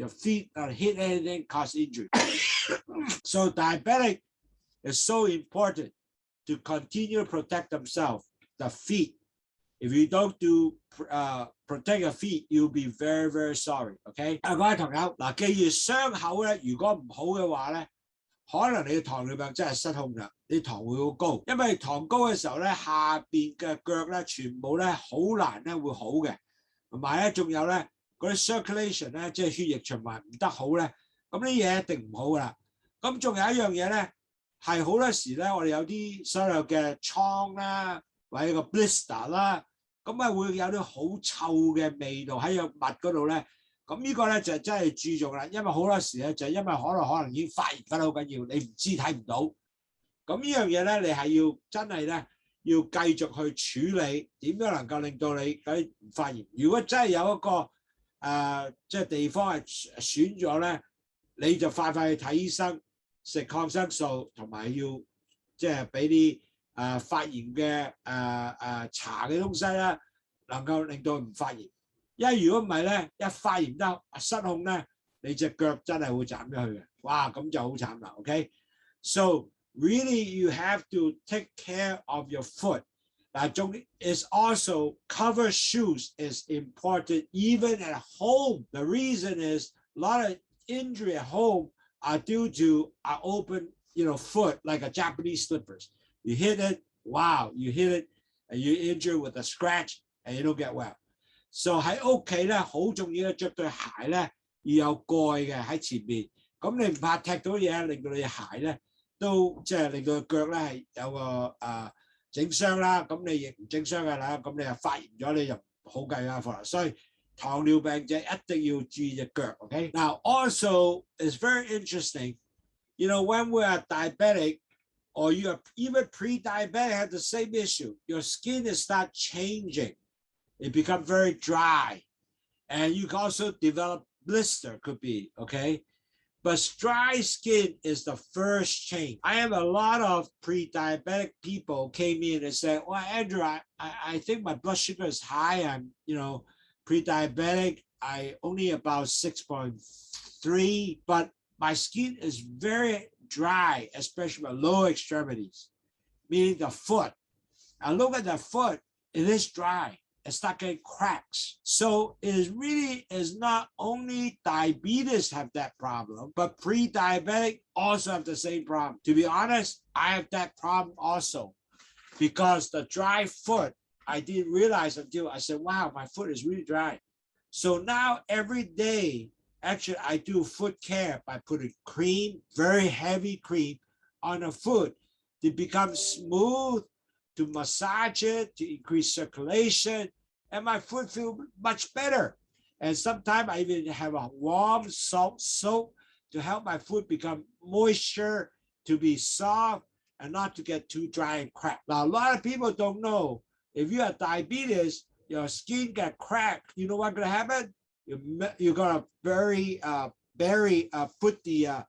feet not hit anything, cause injury. So diabetic is so important to continue to protect themselves, the feet. If you don't protect your feet, you'll be very, very sorry. Okay？ 各位朋友，嗱，既然傷口咧，如果唔好嘅話咧，可能你嘅糖尿病真係失控啦，你糖會好高，因為糖高嘅時候咧，下邊嘅腳咧全部咧好難咧會好嘅，同埋咧仲有咧。嗰啲 circulation 咧，即係血液循環唔得好咧，咁啲嘢一定唔好噶啦。咁仲有一樣嘢咧，係好多時咧，我哋有啲所有嘅瘡啦，或者個 blister 啦，咁啊會有啲好臭嘅味道喺個襪嗰度咧。咁呢個咧就真係注重啦，因為好多時咧就因為可能已經發炎得好緊要，你唔知睇唔到。咁呢樣嘢咧，你係要真係咧要繼續去處理，點樣能夠令到你唔發炎？如果真係有一個即係地方係損咗咧，你就快去睇醫生，食抗生素，同埋要即係俾啲發炎嘅搽嘅東西啦，能夠令到唔發炎。因為如果唔係咧，一發炎得失控咧，你隻腳真係會斬咗去嘅。哇，咁就好慘啦。OK， so really you have to take care of your foot. Is also cover shoes is important even at home. The reason is a lot of injury at home are due to an open, foot like a Japanese slippers. You hit it, wow, you hit it, and you injure with a scratch, and you don't get well. So 喺屋企咧，好重要嘅着對鞋咧要有蓋嘅喺前面，咁你唔怕踢到嘢，令到你鞋咧都即係令到腳咧係有個整傷啦，咁你亦唔整傷㗎啦，咁你又發炎咗，你就好計啦，所以糖尿病者一定要注意隻腳。Okay? Now also it's very interesting, when we are diabetic or you are even pre-diabetic have the same issue. Your skin is start changing. It becomes very dry, and you can also develop blister. Could be okay. But dry skin is the first change. I have a lot of pre-diabetic people came in and said, well, Andrew, I think my blood sugar is high. I'm, pre-diabetic. I only about 6.3, but my skin is very dry, especially my lower extremities, meaning the foot. I look at the foot, it is dry. start getting cracks. So it really is not only diabetes have that problem, but pre-diabetic also have the same problem. To be honest, I have that problem also, because the dry foot, I didn't realize until I said, wow, my foot is really dry. So now every day, actually, I do foot care by putting cream, very heavy cream on the foot to become smooth, to massage it, to increase circulation, and my foot feels much better. And sometimes I even have a warm salt soap to help my foot become moisture, to be soft, and not to get too dry and cracked. Now, a lot of people don't know, if you have diabetes, your skin get cracked. You know what's going to happen? You're going to put the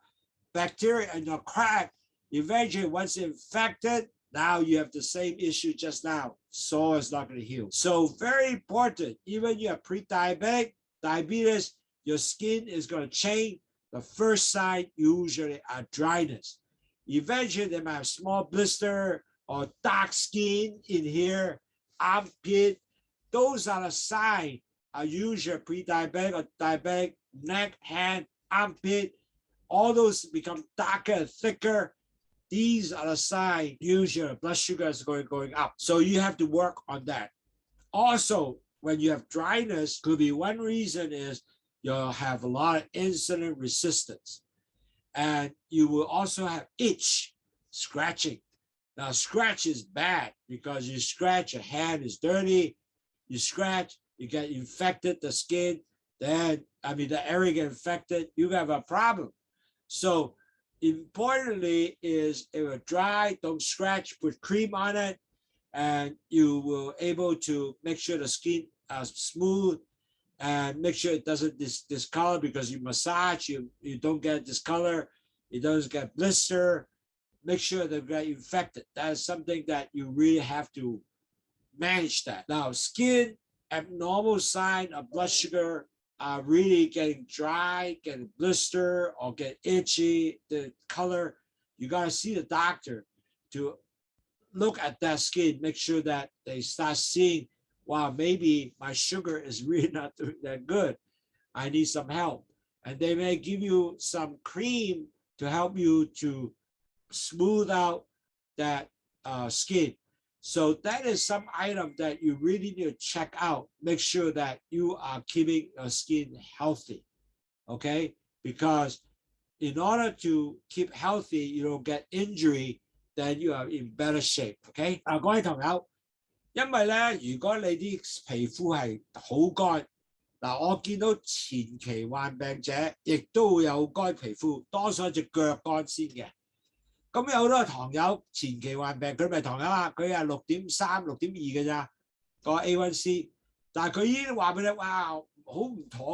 bacteria in your crack. Eventually, once infected, now you have the same issue just now. Sore is not going to heal. So very important, even you have pre-diabetic, diabetes, your skin is going to change. The first sign usually are dryness. Eventually, they might have small blister or dark skin in here, armpit. Those are the signs are usually pre-diabetic or diabetic, neck, hand, armpit. All those become darker and thicker. These are the signs usually blood sugar is going up. So you have to work on that. Also, when you have dryness, could be one reason is you'll have a lot of insulin resistance. And you will also have itch, scratching. Now, scratch is bad because you scratch, your hand is dirty, you scratch, you get infected, the skin, then, the area get infected, you have a problem. So importantly is if it's dry, don't scratch, put cream on it, and you will able to make sure the skin is smooth and make sure it doesn't discolor, because you massage, you don't get discolor, it doesn't get blister, make sure they get infected. That is something that you really have to manage that. Now, skin abnormal sign of blood sugar are really getting dry, getting blister, or get itchy, the color. You got to see the doctor to look at that skin, make sure that they start seeing, wow, maybe my sugar is really not doing that good. I need some help. And they may give you some cream to help you to smooth out that skin. So that is some item that you really need to check out. Make sure that you are keeping your skin healthy, okay? Because in order to keep healthy, you don't get injury, then you are in better shape, okay? 各位朋友，因為咧，如果你啲皮膚係好乾，我見到前期患病者亦都會有乾皮膚，多數係隻腳乾先嘅。咁有好多糖友前期患病，佢咪糖友啊，佢係6.3、6.2嘅咋個 A1C， 但係佢已經話俾你，哇，好唔妥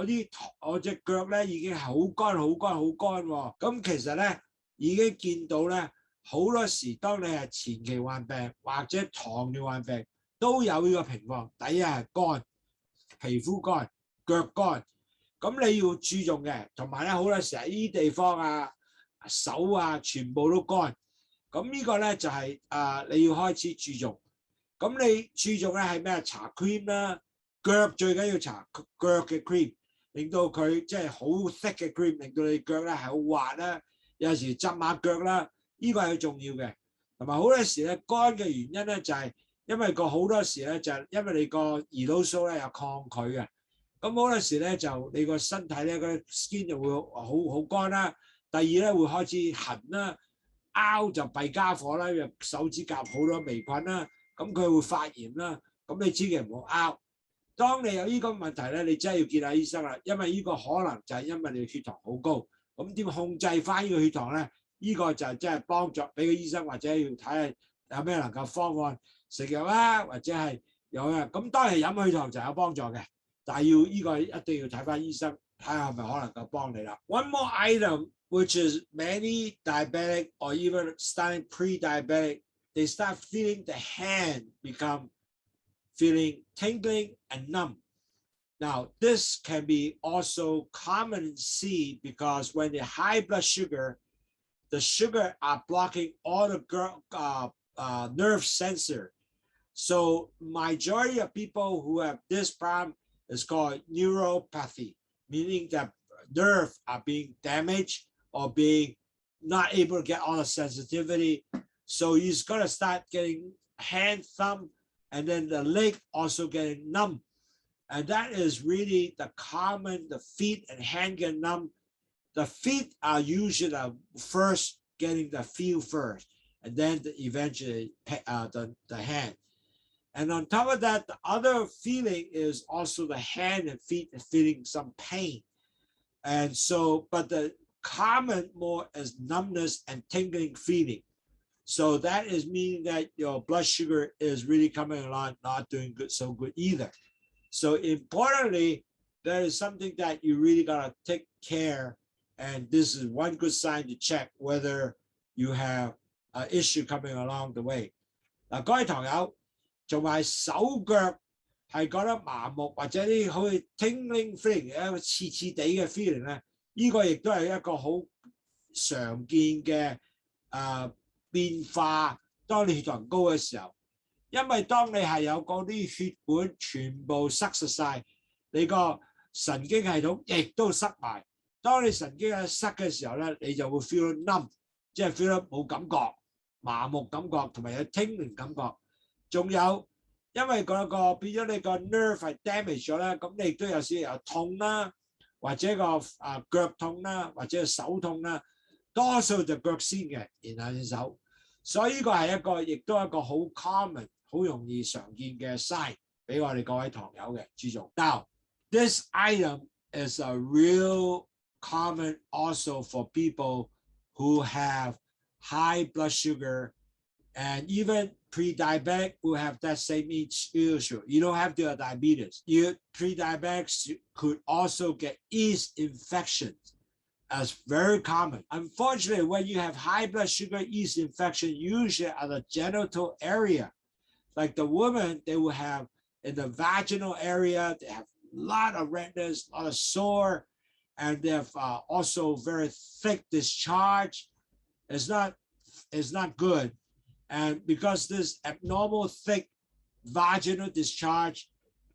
喎！我隻腳咧已經係好乾、好乾、好乾喎。咁其實咧已經見到咧，好多時當你係前期患病或者糖尿患病，都有呢個情況。第一係乾，皮膚乾、腳乾，咁你要注重嘅。同埋咧，好多時喺呢啲地方啊、手啊，全部都乾。咁呢個咧就係你要開始注重。咁你注重咧係咩？搽 cream 啦，腳最緊要搽腳嘅 cream， 令到佢即係好 thick 嘅 cream， 令到你腳咧係好滑啦。有時浸下腳啦，呢個係好重要嘅。同埋好多時咧乾嘅原因咧就係因為好多時咧就係因為你個胰島素咧有抗拒嘅。咁好多時咧就你個身體咧個 skin 就會好乾啦。第二咧會開始痕啦，拗就弊家伙啦，因為手指甲好多微菌啦，咁佢會發炎啦，咁你千祈唔好拗。當你有呢個問題咧，你真係要見下醫生啦，因為呢個可能就係因為你血糖好高，咁點控制翻呢個血糖咧？呢個就真係幫助俾個醫生，或者要睇下有咩能夠方案食藥啦，或者係有啊。咁當然飲血糖就有幫助嘅，但係呢個一定要睇翻醫生，睇下係咪可能夠幫你啦。One more item, which is many diabetic or even starting pre-diabetic, they start feeling the hand become feeling tingling and numb. Now, this can be also common see because when the high blood sugar, the sugar are blocking all the nerve sensor. So majority of people who have this problem is called neuropathy, meaning that nerves are being damaged or being not able to get all the sensitivity. So you're going to start getting hand, thumb, and then the leg also getting numb. And that is really the common, the feet and hand get numb. The feet are usually the first getting the feel first, and then eventually the hand. And on top of that, the other feeling is also the hand and feet are feeling some pain. And so, but the common more is numbness and tingling feeling. So that is meaning that your blood sugar is really coming along, not doing good, so good either. So importantly, there is something that you really gotta take care. And this is one good sign to check whether you have an issue coming along the way. 嗱，各位堂友，同埋手腳係覺得麻木或者啲好似 tingling feeling 一個刺刺地嘅 feeling 咧，呢個亦都係一個好常見嘅變化。當你血糖高嘅時候，因為當你係有嗰啲血管全部塞實晒，你個神經系統亦都塞埋。當你神經係塞嘅時候咧，你就會 feel numb， 即係 feel 得冇感覺、麻木感覺，同埋有 tingling 感覺。仲有因為嗰個變咗你個 nerve 係 damage 咗咧，咁你亦都有時有痛啦，或者個腳痛啦，或者手痛啦，多數就腳先嘅，然後隻手。所以呢個係一個亦都係一個好 common、好容易常見嘅 sign 俾我哋各位堂友嘅注重。Now, this item is a real common also for people who have high blood sugar and even pre-diabetic who have that same issue. You don't have to have diabetes. Pre-diabetics could also get yeast infections. That's very common. Unfortunately, when you have high blood sugar, yeast infection usually at the genital area. Like the woman, they will have in the vaginal area, they have a lot of redness, a lot of sore, and they have also very thick discharge. It's not good. And because this abnormal thick vaginal discharge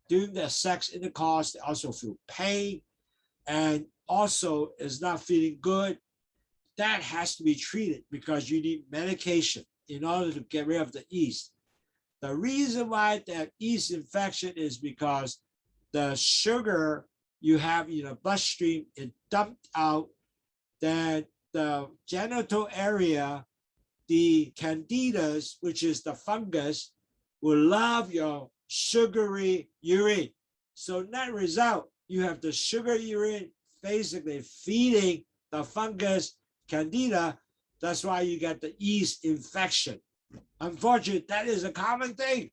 during the sex intercourse, they also feel pain and also is not feeling good. That has to be treated because you need medication in order to get rid of the yeast. The reason why that yeast infection is because the sugar you have in the bloodstream is dumped out, then the genital area, the candidas, which is the fungus, will love your sugary urine. So net result, you have the sugar urine basically feeding the fungus candida. That's why you get the yeast infection. Unfortunately, that is a common thing.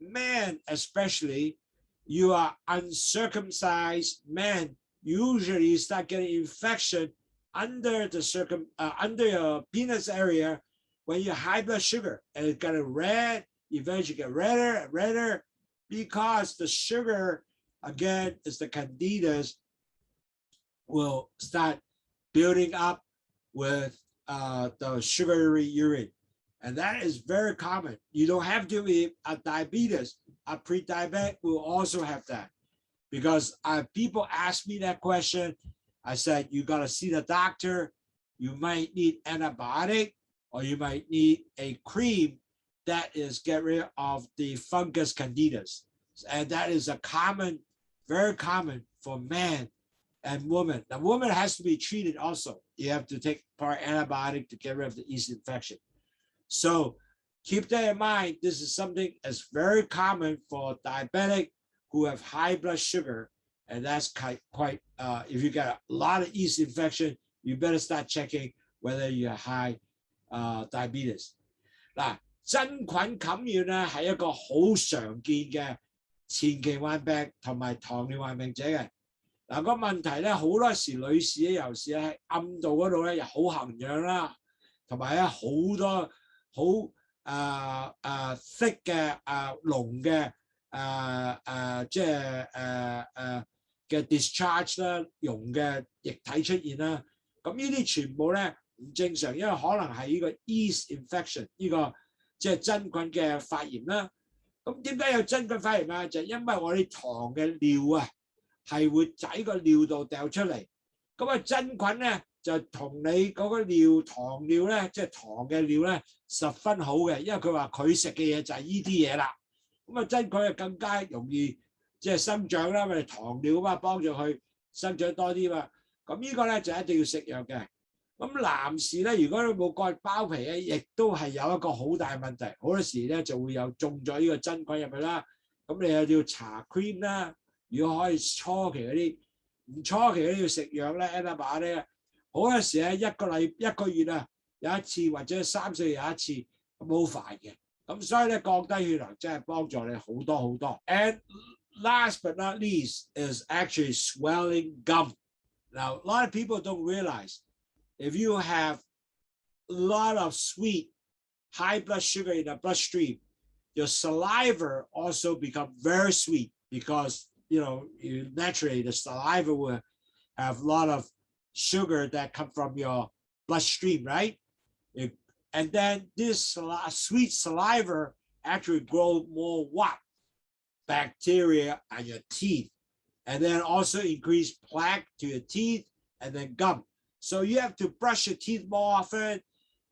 Men, especially, you are uncircumcised men, usually start getting infection under the under your penis area when you have high blood sugar, and it's got a red, eventually get redder and redder because the sugar again is the candidas will start building up with the sugary urine. And that is very common. You don't have to be a diabetes. A pre-diabetic will also have that. Because people ask me that question, I said, you got to see the doctor. You might need antibiotic, or you might need a cream that is get rid of the fungus candidas. And that is a common, very common for men and women. The woman has to be treated also. You have to take part antibiotic to get rid of the yeast infection. So keep that in mind. This is something that's very common for diabetic who have high blood sugar. And that's quite if you got a lot of yeast infection, you better start checking whether you have high diabetes. 嗱，真菌感染咧係一個好常見嘅前期患病同埋糖尿患病者嘅。嗱，個問題咧好多時女士咧尤其是喺暗道嗰度咧又好痕癢啦，同埋咧好多好thick 嘅濃嘅即係嘅 discharge 啦，溶嘅液體出現啦，咁呢啲全部咧唔正常，因為可能係呢個 yeast infection 呢個即係真菌嘅發炎啦，咁點解有真菌發炎啊？就係因為我哋糖嘅尿啊，係會喺個尿道掉出嚟。咁啊真菌咧就同你嗰個糖尿咧，即係糖嘅尿咧，十分好嘅，因為佢話佢食嘅嘢就係呢啲嘢啦。咁啊真菌就更加容易即係生長啦，因為糖尿啊嘛，幫助佢生長多啲嘛。咁呢個咧就一定要食藥嘅。咁男士咧，如果你冇割包皮咧，亦都係有一個好大問題，好多時咧就會有中咗呢個真菌入去啦。咁你又要搽 cream 啦，如果可以初期嗰啲，唔初期嗰啲要食藥咧 antibiotic 咧，好多時咧一個月啊有一次或者3、4月有一次，咁好煩嘅。咁所以咧降低血糖真係幫助你好多好多。And last but not least is actually swelling gum. Now a lot of people don't realize if you have a lot of sweet, high blood sugar in the bloodstream, your saliva also become very sweet because, naturally the saliva will have a lot of sugar that come from your bloodstream, right? And then this sweet saliva actually grow more what? Bacteria on your teeth. And then also increase plaque to your teeth and then gum. So you have to brush your teeth more often,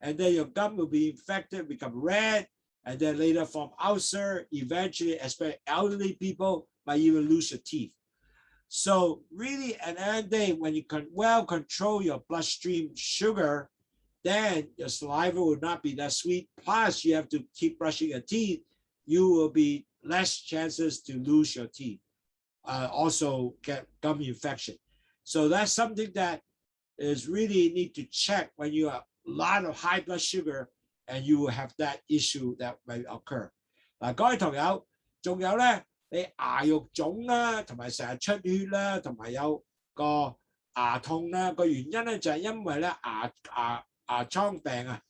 and then your gum will be infected, become red, and then later form ulcer. Eventually, especially elderly people, might even lose your teeth. So really, at the end of the day, when you can well control your bloodstream sugar, then your saliva will not be that sweet. Plus, you have to keep brushing your teeth. You will be less chances to lose your teeth. Also get gum infection. So that's something that is really need to check when you have a lot of high blood sugar and you will have that issue that may occur. 嗱，各位同友，仲有咧，你牙肉腫啦，同埋成日出血啦，同埋有個牙痛啦，個原因咧就係因為咧牙瘡病啊。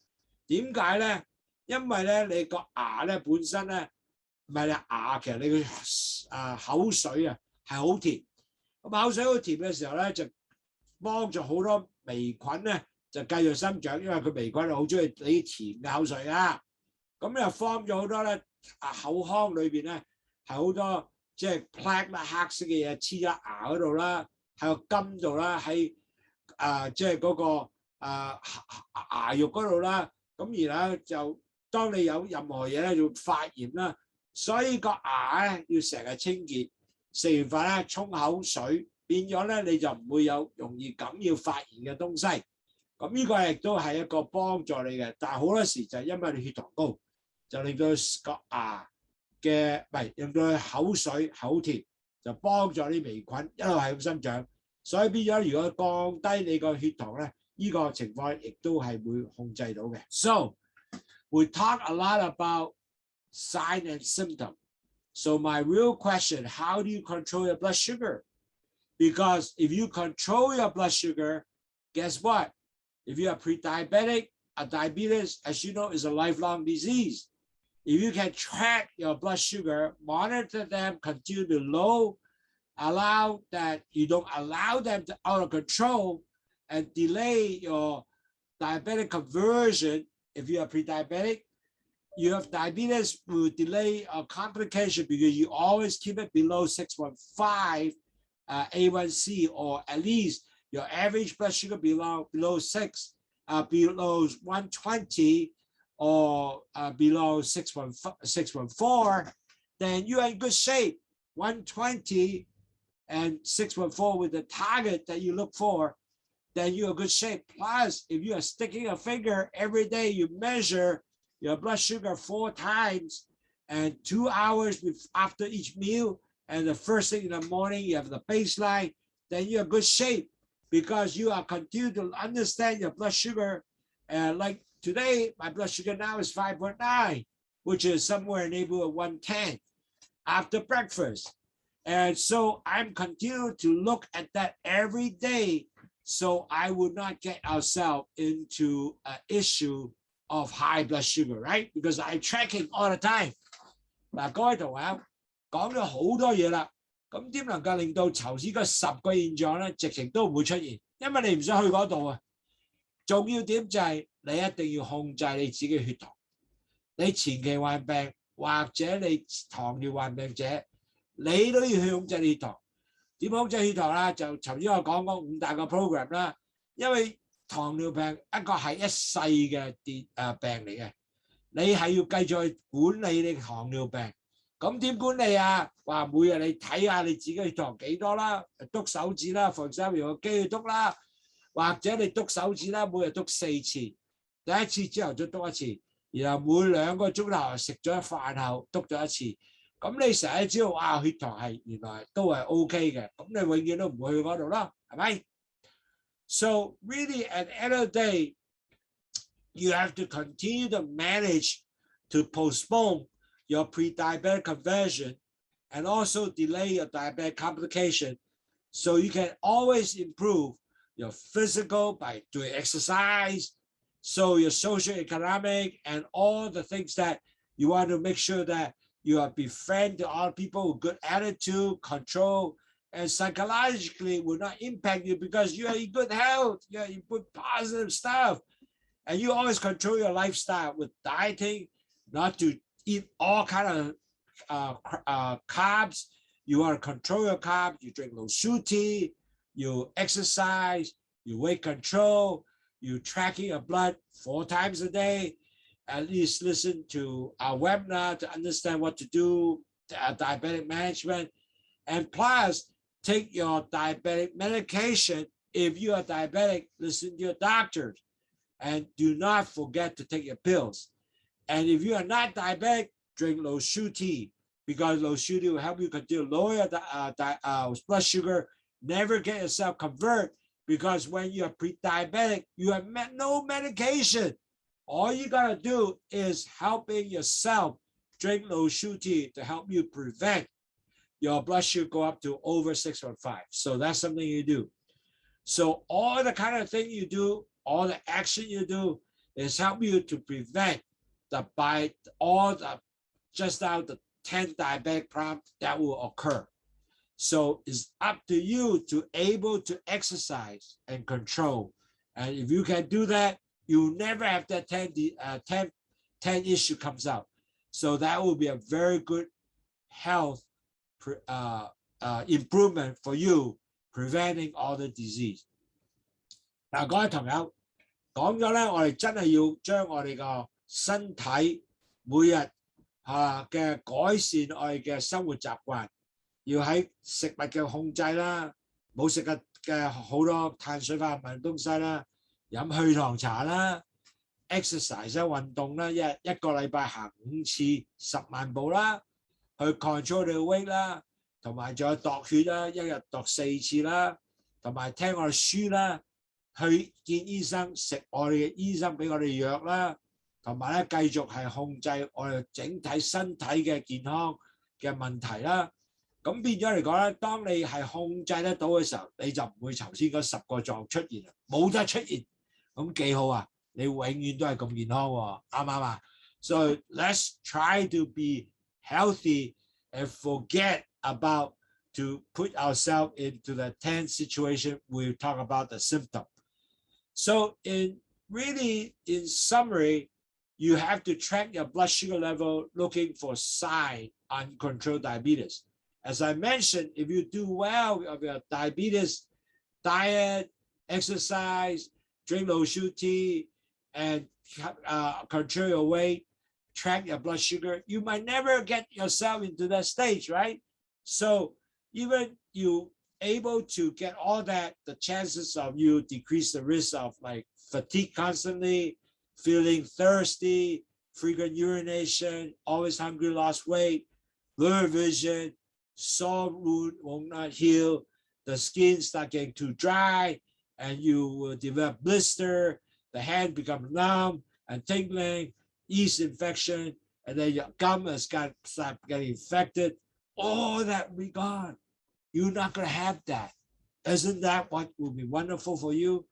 點解咧？因為咧你個牙咧本身咧唔係你牙，其實你個口水啊係好甜。咁口水好甜嘅時候咧就幫助好多微菌咧就繼續生長，因為佢微菌係好中意你甜嘅口水啊。咁又 form 咗好多咧口腔裏邊咧係好多即係 plaque 啦，黑色嘅嘢黐咗牙嗰度啦，喺個金度啦，喺即係嗰個牙肉嗰度啦。咁然後就當你有任何嘢咧就發炎啦，所以個牙咧要成日清潔，食完飯咧沖口水。變咗咧，你就唔會有容易感染發炎嘅東西。咁呢個亦都係一個幫助你嘅，但係好多時就係因為你血糖高，就令到個牙嘅令到佢口水口甜，就幫助啲微菌一路係咁生長。所以變咗，如果降低你個血糖咧，呢個情況亦都係會控制到嘅。So we talk a lot about sign and symptom. So my real question: how do you control your blood sugar? Because if you control your blood sugar, guess what? If you are pre-diabetic, diabetes, as you know, is a lifelong disease. If you can track your blood sugar, monitor them, continue to low, you don't allow them to out of control and delay your diabetic conversion. If you are pre-diabetic, you have diabetes will delay a complication because you always keep it below 6.5 A1C, or at least your average blood sugar below 6, below 120, or below 6.4, then you're in good shape. 120 and 6.4 with the target that you look for, then you're in good shape. Plus, if you are sticking a finger every day, you measure your blood sugar 4 times and 2 hours after each meal, and the first thing in the morning, you have the baseline, then you're in good shape because you are continuing to understand your blood sugar. Like today, my blood sugar now is 5.9, which is somewhere in the neighborhood of 110 after breakfast. And so I'm continuing to look at that every day so I would not get ourselves into an issue of high blood sugar, right? Because I track it all the time. 嗱，各位同學講咗好多嘢啦，咁點能夠令到頭先嗰10個現象咧，直情都唔會出現？因為你唔想去嗰度啊。重要點就係你一定要控制你自己嘅血糖。你前期患病或者你糖尿患病者，你都要去控制血糖。點控制血糖啦？就頭先我講嗰5大個 program 啦。因為糖尿病一個係一世嘅病嚟嘅，你係要繼續去管理你糖尿病。咁點管理啊？話每日你睇下你自己血糖幾多啦，篤手指啦，for example用個機去篤啦，或者你篤手指啦，每日篤4次，第一次朝頭早篤一次，然後每2個鐘頭食咗飯後篤咗一次。咁你成日知道哇，血糖係原來都係 OK 嘅，咁你永遠都唔會去嗰度啦，係咪？So really, at the end of the day, you have to continue to manage to postpone your pre-diabetic conversion and also delay your diabetic complication. So you can always improve your physical by doing exercise. So your social, economic, and all the things that you want to make sure that you are befriend to all people with good attitude, control, and psychologically will not impact you because you are in good health, you put positive stuff, and you always control your lifestyle with dieting, not to eat all kind of carbs. You want to control your carbs, you drink Lowsutea, you exercise, you weight control, you tracking your blood 4 times a day, at least listen to our webinar to understand what to do, diabetic management, and plus take your diabetic medication. If you are diabetic, listen to your doctors and do not forget to take your pills. And if you are not diabetic, drink Lowsutea because Lowsutea will help you continue to lower your blood sugar. Never get yourself convert because when you are pre-diabetic, you have no medication. All you got to do is helping yourself drink Lowsutea to help you prevent your blood sugar go up to over 6.5. So that's something you do. So all the kind of thing you do, all the action you do is help you to prevent just out the 10 diabetic problems that will occur. So it's up to you to able to exercise and control. And if you can do that, you never have that 10 issue comes out. So that will be a very good health improvement for you, preventing all the disease. 嗱，各位朋友講咗咧，我哋真係要將我哋個身體每日嘅改善我哋嘅生活習慣，要喺食物嘅控制啦，冇食嘅好多碳水化合物東西啦，飲去糖茶啦 ，exercise 運動啦，一個禮拜行5次10萬步啦，去 control 你嘅 weight 啦，同埋仲有度血啦，一日度4次啦，同埋聽我哋書啦，去見醫生食我哋嘅醫生俾我哋藥啦，同埋咧繼續係控制我哋整體身體嘅健康嘅問題啦。咁變咗嚟講咧，當你係控制得到嘅時候，你就唔會頭先嗰10個狀出現啦，冇得出現，咁幾好啊！你永遠都係咁健康喎，啱唔啱啊？ So let's try to be healthy and forget about to put ourselves into the tense situation. We talk about the symptom. So in summary, you have to track your blood sugar level looking for sign uncontrolled diabetes. As I mentioned, if you do well with your diabetes, diet, exercise, drink Lowsutea, and control your weight, track your blood sugar, you might never get yourself into that stage, right? So even you able to get all that, the chances of you decrease the risk of like fatigue constantly, feeling thirsty, frequent urination, always hungry, lost weight, blurred vision, sore wound will not heal, the skin start getting too dry, and you will develop blister, the hand become numb and tingling, yeast infection, and then your gum has start getting infected. All that will be gone. You're not going to have that. Isn't that what will be wonderful for you?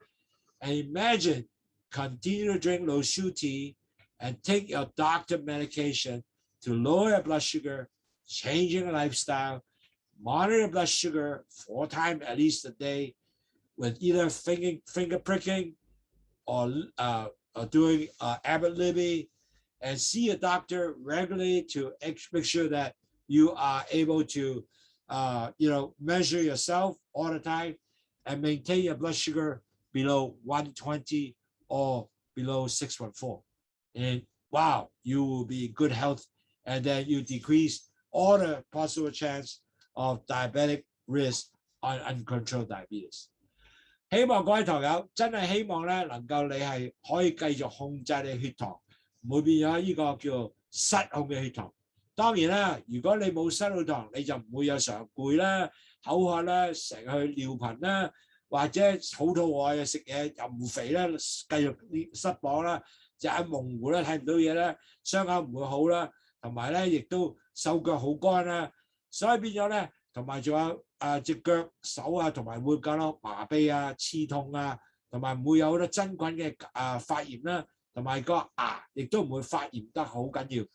And imagine, continue to drink Lowsutea and take your doctor medication to lower your blood sugar, changing your lifestyle, monitor your blood sugar 4 times at least a day with either finger pricking or doing Abbott Libby, and see a doctor regularly to make sure that you are able to, measure yourself all the time and maintain your blood sugar below 120 or below 614. And wow, you will be in good health, and then you decrease all the possible chance of diabetic risk on uncontrolled diabetes. 希望各位堂友真係希望咧，能夠你係可以繼續控制你血糖，唔會變咗呢個叫失控嘅血糖。當然啦，如果你冇失控糖，你就唔會有常攰啦、口渴啦、成日去尿頻啦，或者好肚餓又食嘢又唔肥啦，繼續失磅啦，隻眼模糊啦，睇唔到嘢啦，雙眼唔會好啦，同埋咧亦都手腳好乾啦，所以變咗咧，同埋仲有隻腳手啊，同埋會覺得麻痹啊、刺痛啊，同埋唔會有好多真菌嘅發炎啦，同埋個牙亦都唔會發炎得好緊要，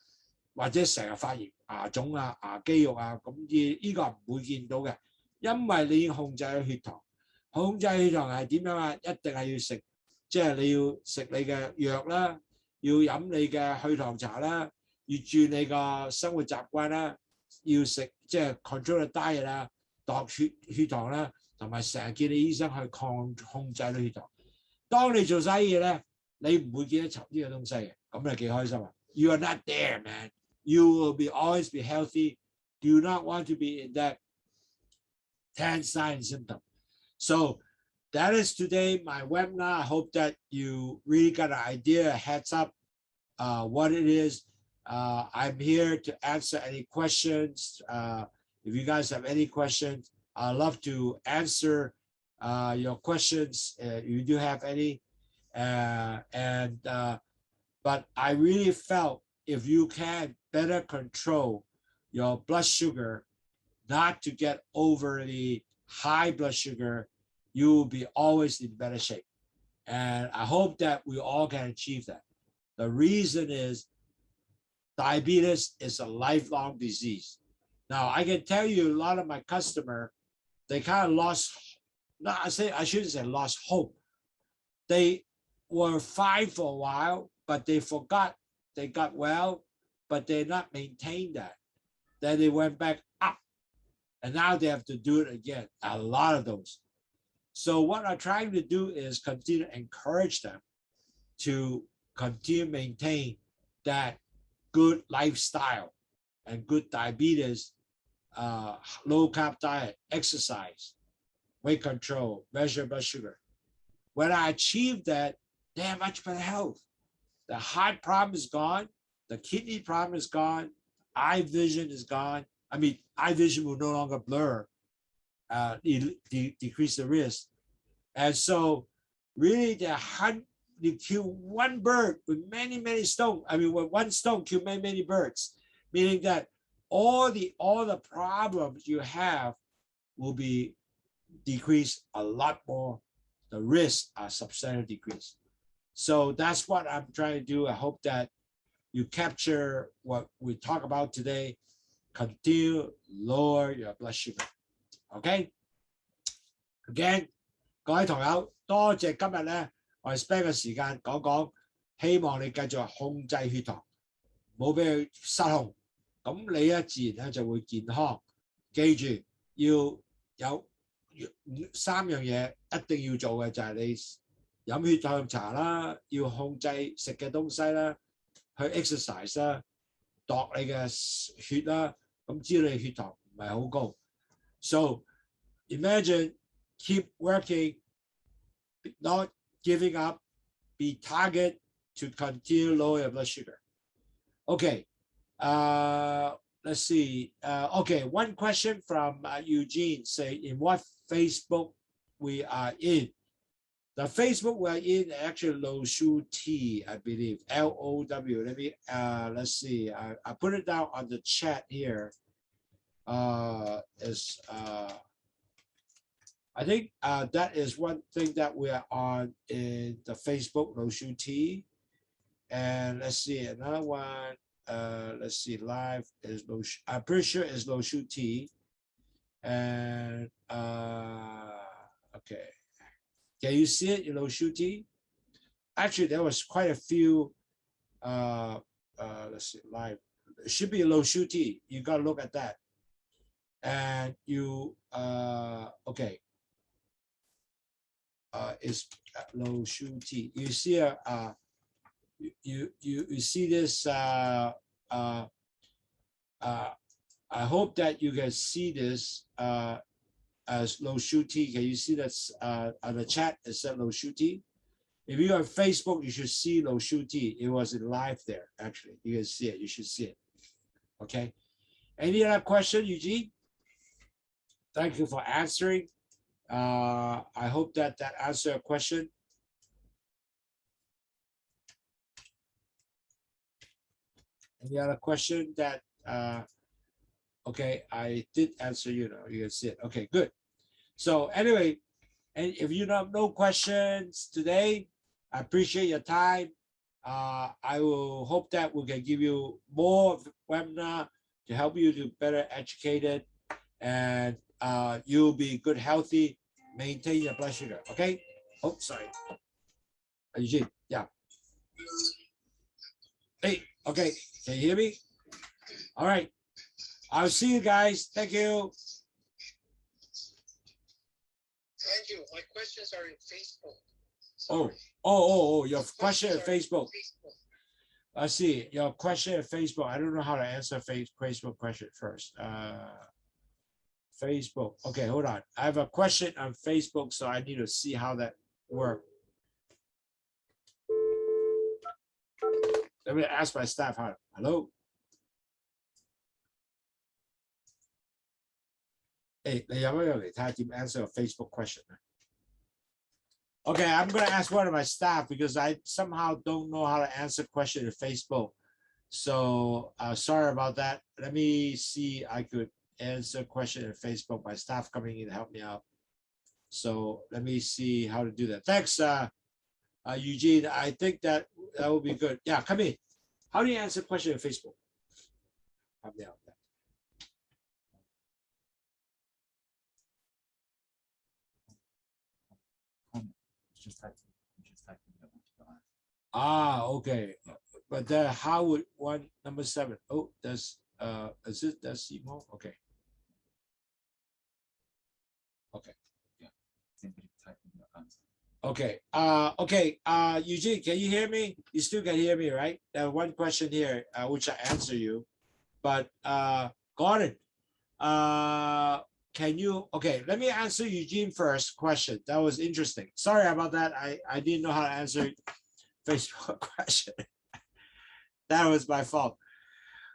或者成日發炎牙腫啊、牙肌肉啊，咁呢個唔會見到嘅，因為你已經控制咗血糖。控制血糖係點樣啊？一定係要食，即係你要食你嘅藥啦，要飲你嘅去糖茶啦，要轉你個生活習慣啦，要食即係 control diet 啦，度血糖啦，同埋成日見你醫生去控制到血糖。當你做晒嘢咧，你唔會見得呢個東西嘅，咁你幾開心啊 ？You are not there, man. You will always be healthy. Do not want to be in that 10 sign symptom. So that is today my webinar. I hope that you really got an idea, a heads up, what it is. I'm here to answer any questions. If you guys have any questions, I'd love to answer your questions if you do have any. But I really felt if you can better control your blood sugar, not to get overly high blood sugar, you will be always in better shape. And I hope that we all can achieve that. The reason is diabetes is a lifelong disease. Now, I can tell you a lot of my customers, they kind of lost, I shouldn't say lost hope. They were fine for a while, but they forgot they got well, but they not maintained that. Then they went back up. And now they have to do it again, a lot of those. So what I'm trying to do is continue to encourage them to continue to maintain that good lifestyle and good diabetes, low carb diet, exercise, weight control, measure blood sugar. When I achieve that, they have much better health. The heart problem is gone. The kidney problem is gone. Eye vision is gone. I mean, eye vision will no longer blur, decrease the risk. And so really you kill one bird with many, many stones. I mean, with one stone, kill many, many birds, meaning that all the problems you have will be decreased a lot more. The risks are substantially decreased. So that's what I'm trying to do. I hope that you capture what we talk about today. Continue lower your blood sugar. Okay? Again, 各位同友，多謝今日咧，我哋 spend 嘅時間講講，希望你繼續控制血糖，冇俾佢失控，咁你咧自然咧就會健康。記住要有3樣嘢一定要做嘅就係你飲血糖茶啦，要控制食嘅東西啦，去 exercise 啦，度你嘅血啦。咁知道你血糖唔係好高 ，so imagine keep working, not giving up, be target to continue lower your blood sugar. Okay, let's see. Okay, one question from Eugene say, in what Facebook we are in? The Facebook we're in actually Lowsutea, I believe, L-O-W. Let's see. I put it down on the chat here. I think that is one thing that we are on in the Facebook Lowsutea. And let's see another one. Let's see, live is Lowsutea. I'm pretty sure it's Lowsutea. And okay. Can you see it in Lowsutea? Actually, there was quite a few let's see, live. It should be Lowsutea. You got to look at that. And you, okay. Is Lowsutea. You see you see this. I hope that you can see this as Lowsutea. Can you see that's on the chat? It said Lowsutea. If you're on Facebook, you should see Lowsutea. It was in live there. Actually, you can see it. You should see it. Okay. Any other question, Eugene? Thank you for answering. I hope that answered your question. Any other question that, okay, I did answer you now, you can see it. Okay, good. So anyway, and if you have no questions today, I appreciate your time. I will hope that we can give you more webinar to help you to better educate it, and you'll be good, healthy, maintain your blood sugar. Okay. Oh, sorry. Eugene, yeah. Hey, okay. Can you hear me? All right. I'll see you guys. Thank you. Andrew, my questions are in Facebook. Sorry. Oh, your question in Facebook. I see your question in Facebook. I don't know how to answer Facebook question first. Facebook. Okay, hold on. I have a question on Facebook, so I need to see how that works. Let me ask my staff how. Hello. Hey, 你有冇用嚟睇下點 answer a Facebook question? Okay, I'm going to ask one of my staff because I somehow don't know how to answer question in Facebook. So sorry about that. Let me see. I could answer question in Facebook. My staff coming in to help me out. So let me see how to do that. Thanks, Eugene. I think that will be good. Yeah, come in. How do you answer question in Facebook? Help me out. Okay. But how would one number 7? Oh, that's is it that's emo? Okay. Okay. Yeah. Simply type in your answer. Okay. Okay. Eugene, can you hear me? You still can hear me, right? There one question here, which I answer you. But Gordon, can you, okay, let me answer Eugene first question. That was interesting. Sorry about that. I didn't know how to answer Facebook question. That was my fault.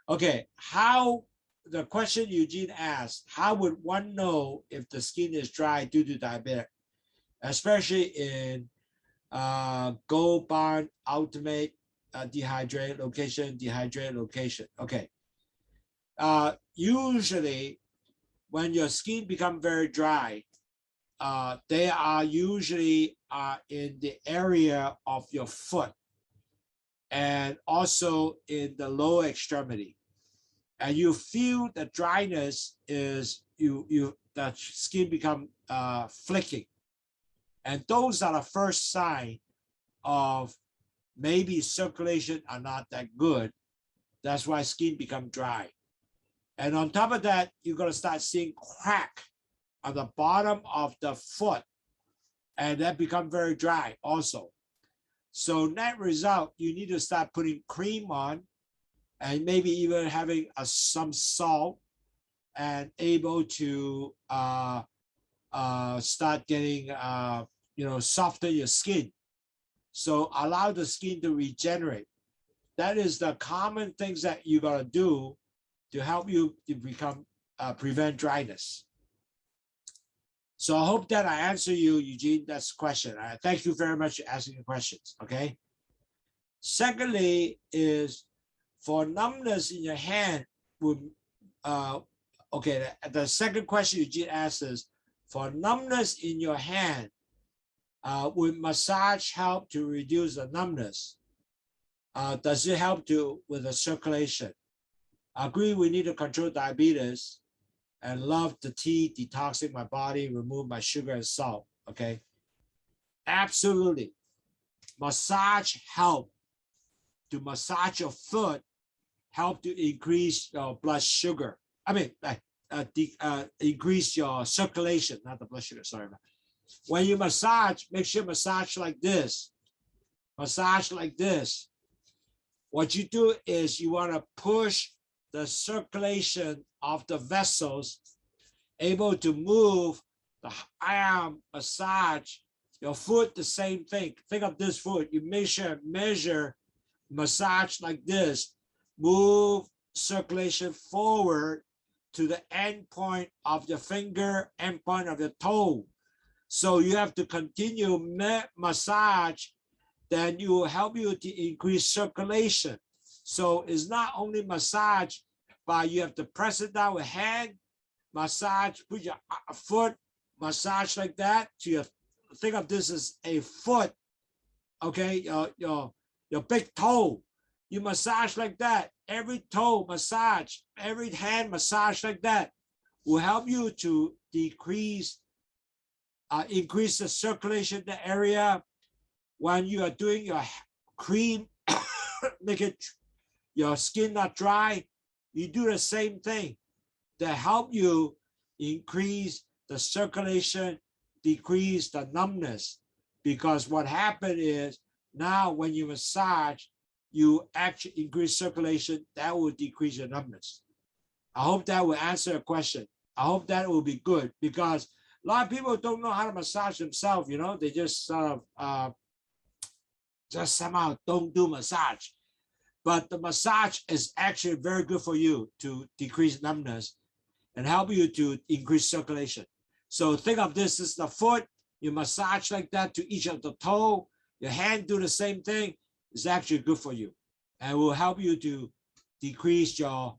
Okay, how, the question Eugene asked, how would one know if the skin is dry due to diabetic, especially in gold bond, ultimate, dehydrated location. Okay. Usually when your skin become very dry, they are usually in the area of your foot and also in the lower extremity. And you feel the dryness is the skin become flicking. And those are the first sign of maybe circulation are not that good. That's why skin become dry. And on top of that, you're going to start seeing crack on the bottom of the foot, and that become very dry also. So net result, you need to start putting cream on, and maybe even having some salt, and able to start getting soften your skin. So allow the skin to regenerate. That is the common things that you're gonna do to help you to become prevent dryness. So I hope that I answer you, Eugene. That's the question. Thank you very much for asking the questions. Okay. Secondly, is for numbness in your hand. Okay, the second question Eugene asks is for numbness in your hand. Would massage help to reduce the numbness? Does it help with the circulation? I agree we need to control diabetes and love the tea, detoxing my body, remove my sugar and salt, okay? Absolutely. Massage help to massage your foot help to increase your blood sugar. I mean, increase your circulation, not the blood sugar, sorry. When you massage, make sure massage like this. Massage like this. What you do is you want to push the circulation of the vessels, able to move the arm, massage your foot, the same thing. Think of this foot. You measure, massage like this, move circulation forward to the end point of your finger, end point of your toe. So you have to continue massage, then it will help you to increase circulation. So it's not only massage, but you have to press it down with hand, massage, put your foot, massage like that. So you think of this as a foot, okay? Your big toe, you massage like that. Every toe massage, every hand massage like that will help you to increase the circulation in the area. When you are doing your cream, make it your skin not dry, you do the same thing to help you increase the circulation, decrease the numbness. Because what happened is now when you massage, you actually increase circulation, that will decrease your numbness. I hope that will answer your question. I hope that will be good, because a lot of people don't know how to massage themselves, you know, they just sort of just somehow don't do massage. But the massage is actually very good for you to decrease numbness and help you to increase circulation. So think of this as the foot, you massage like that to each of the toe, your hand do the same thing. It's actually good for you and will help you to decrease your,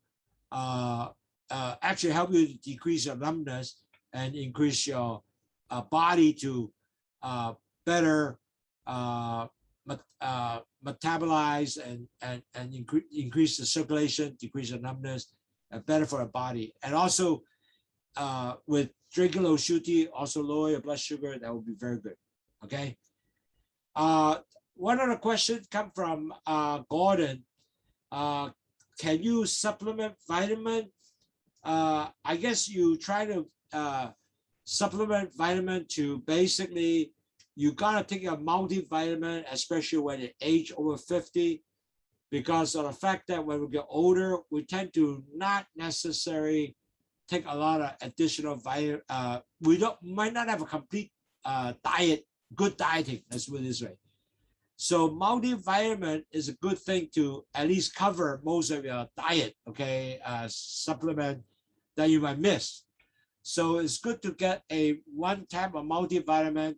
actually help you to decrease your numbness and increase your body to better metabolize and increase the circulation, decrease the numbness, and better for the body. And also with drinking Lowsutea, also lower your blood sugar, that would be very good. Okay. One other question come from Gordon. Can you supplement vitamin? I guess you try to supplement vitamin to basically, you gotta take a multivitamin, especially when you age over 50, because of the fact that when we get older, we tend to not necessarily take a lot of additional vitamin. We might not have a complete diet, good dieting, let's put it this way. So multivitamin is a good thing to at least cover most of your diet, okay, supplement that you might miss. So it's good to get one type of multivitamin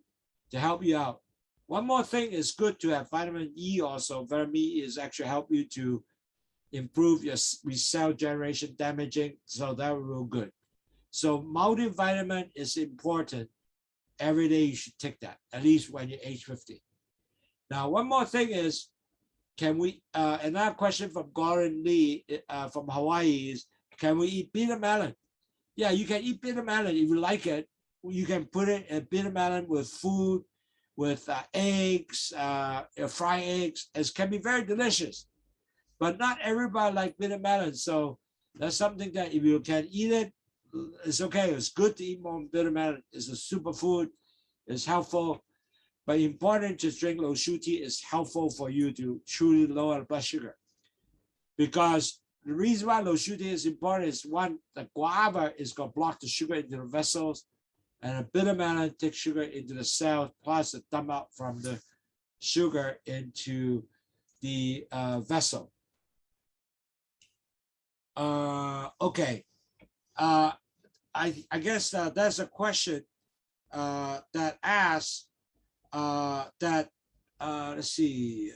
to help you out. One more thing is good to have vitamin E also. Vitamin E is actually help you to improve your cell generation damaging, so that will be real good. So multivitamin is important. Every day you should take that, at least when you're age 50. Now, one more thing is, can we, another question from Gordon Lee from Hawaii is, can we eat bitter melon? Yeah, you can eat bitter melon if you like it. You can put it in bitter melon with food, with eggs, fried eggs. It can be very delicious, but not everybody like bitter melon. So that's something that if you can eat it, it's okay. It's good to eat more bitter melon. It's a superfood. It's helpful. But important to drink Lowsutea is helpful for you to truly lower the blood sugar. Because the reason why Lowsutea is important is, one, the guava is going to block the sugar into the vessels, and a bitter melon takes sugar into the cell, plus it dump out from the sugar into the vessel. Okay. I guess that's a question that asks that, let's see,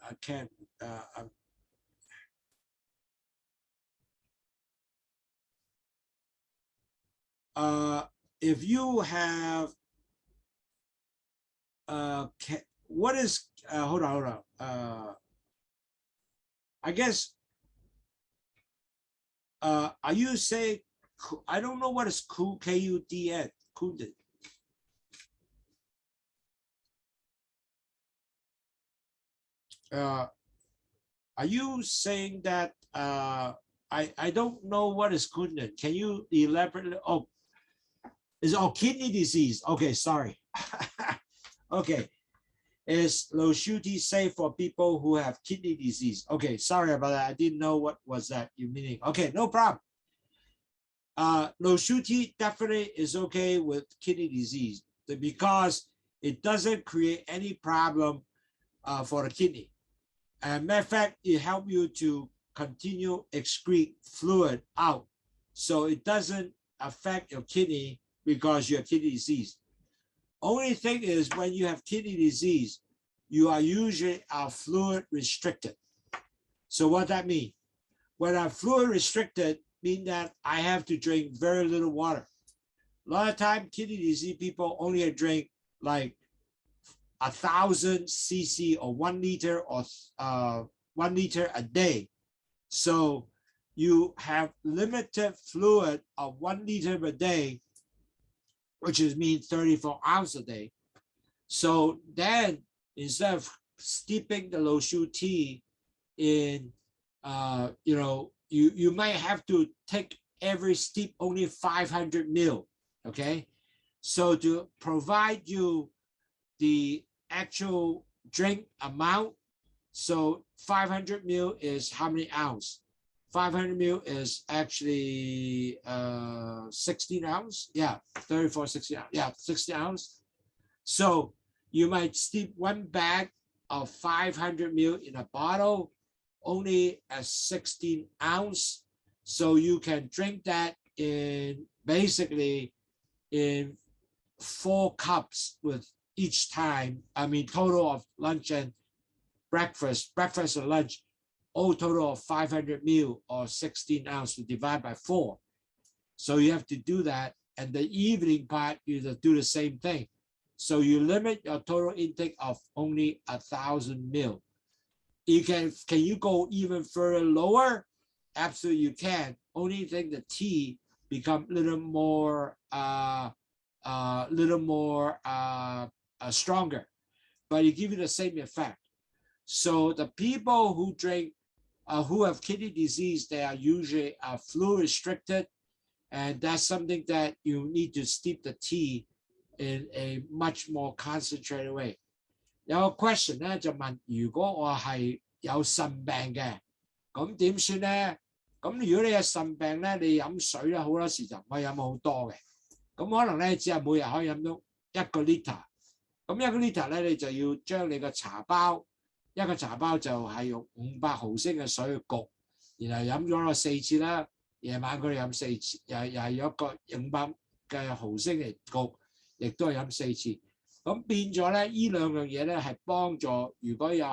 I can't, if you have, what is, hold on. I guess, are you saying, I don't know what is K-U-D-N, Kudin. Are you saying that I don't know what is gluten? Can you elaborate? Oh, is kidney disease? Okay, sorry. Okay, is Lowsutea safe for people who have kidney disease? Okay, sorry about that. I didn't know what was that you meaning. Okay, no problem. Lowsutea definitely is okay with kidney disease because it doesn't create any problem for the kidney. And matter of fact, it helps you to continue excrete fluid out. So it doesn't affect your kidney because you have kidney disease. Only thing is when you have kidney disease, you are usually fluid restricted. So what that mean? When I'm fluid restricted, mean that I have to drink very little water. A lot of time, kidney disease people only drink like 1,000 cc or 1 liter or 1 liter a day. So you have limited fluid of 1 liter a day, which is means 34 ounces a day. So then instead of steeping the Lowsutea in, you might have to take every steep only 500 ml. Okay, so to provide you the actual drink amount, so 500 ml is how many ounces? 500 ml is actually 16 ounces. Yeah, 34, 16 ounces. Yeah, 60 ounces. So you might steep one bag of 500 ml in a bottle, only at 16 ounces. So you can drink that in basically in 4 cups with each time. I mean, total of lunch and breakfast and lunch, all total of 500 ml or 16 ounces to divide by 4. So you have to do that. And the evening part, you do the same thing. So you limit your total intake of only 1,000 ml. Can you go even further lower? Absolutely you can. Only thing the tea become a little more stronger, but it gives you the same effect. So the people who drink, who have kidney disease, they are usually fluid restricted, and that's something that you need to steep the tea in a much more concentrated way. 有個 question 咧就問，如果我係有腎病嘅，咁點算咧？咁如果你有腎病咧，你飲水咧好多時就唔可以飲好多嘅，咁可能咧只係每日可以飲到1個 liter。咁1個 liter 咧，你就要將你個茶包，一個茶包就係用500毫升嘅水去焗，然後飲咗4次啦。夜晚佢哋飲4次，又係有一個500嘅毫升嚟焗，亦都係飲4次。咁變咗咧，呢兩樣嘢咧係幫助，如果有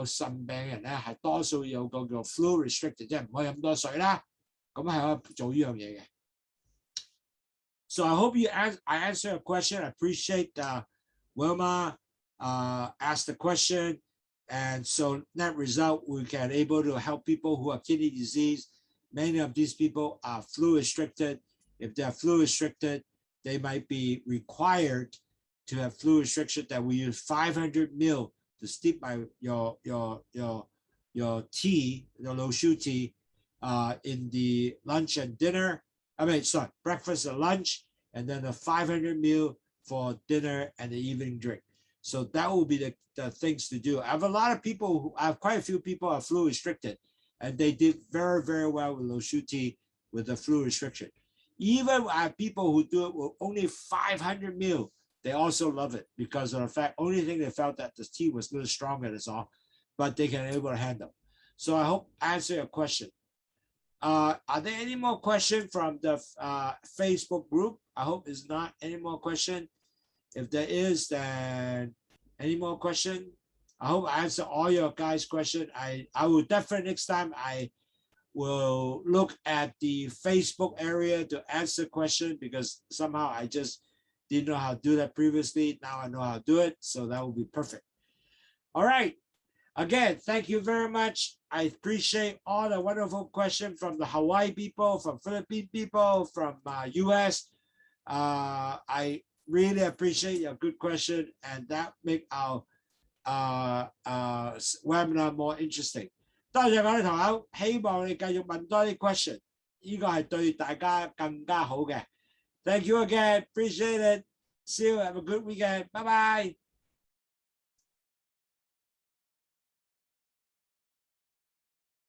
腎病嘅人咧，係多數有個叫 fluid restricted， 即係唔可以飲多水啦。咁係可以做呢樣嘢嘅。So I hope I answer your question. I appreciate Wilma asked the question, and so net result we can able to help people who have kidney disease. Many of these people are fluid restricted. If they are fluid restricted, they might be required to have fluid restriction that we use 500 ml to steep your tea, the Lowsutea, in the lunch and dinner. Breakfast and lunch, and then the 500 ml for dinner and the evening drink. So that will be the things to do. I have quite a few people are fluid restricted, and they did very, very well with Lowsutea with the fluid restriction. Even people who do it with only 500 ml, they also love it because of the fact, only thing they felt that the tea was a little stronger, that's all, but they can able to handle. So I hope I answer your question. Are there any more questions from the Facebook group? I hope it's not any more question. If there is, then any more question? I hope I answer all your guys' question. I will definitely next time I will look at the Facebook area to answer question because somehow I just didn't know how to do that previously. Now I know how to do it, so that will be perfect. All right. Again, thank you very much. I appreciate all the wonderful questions from the Hawaii people, from Philippine people, from US. I really appreciate your good question, and that make our webinar more interesting. 多謝各位同學，希望你繼續問多啲 question， 呢個係對大家更加好嘅。Thank you again, appreciate it. See you, have a good weekend. Bye bye.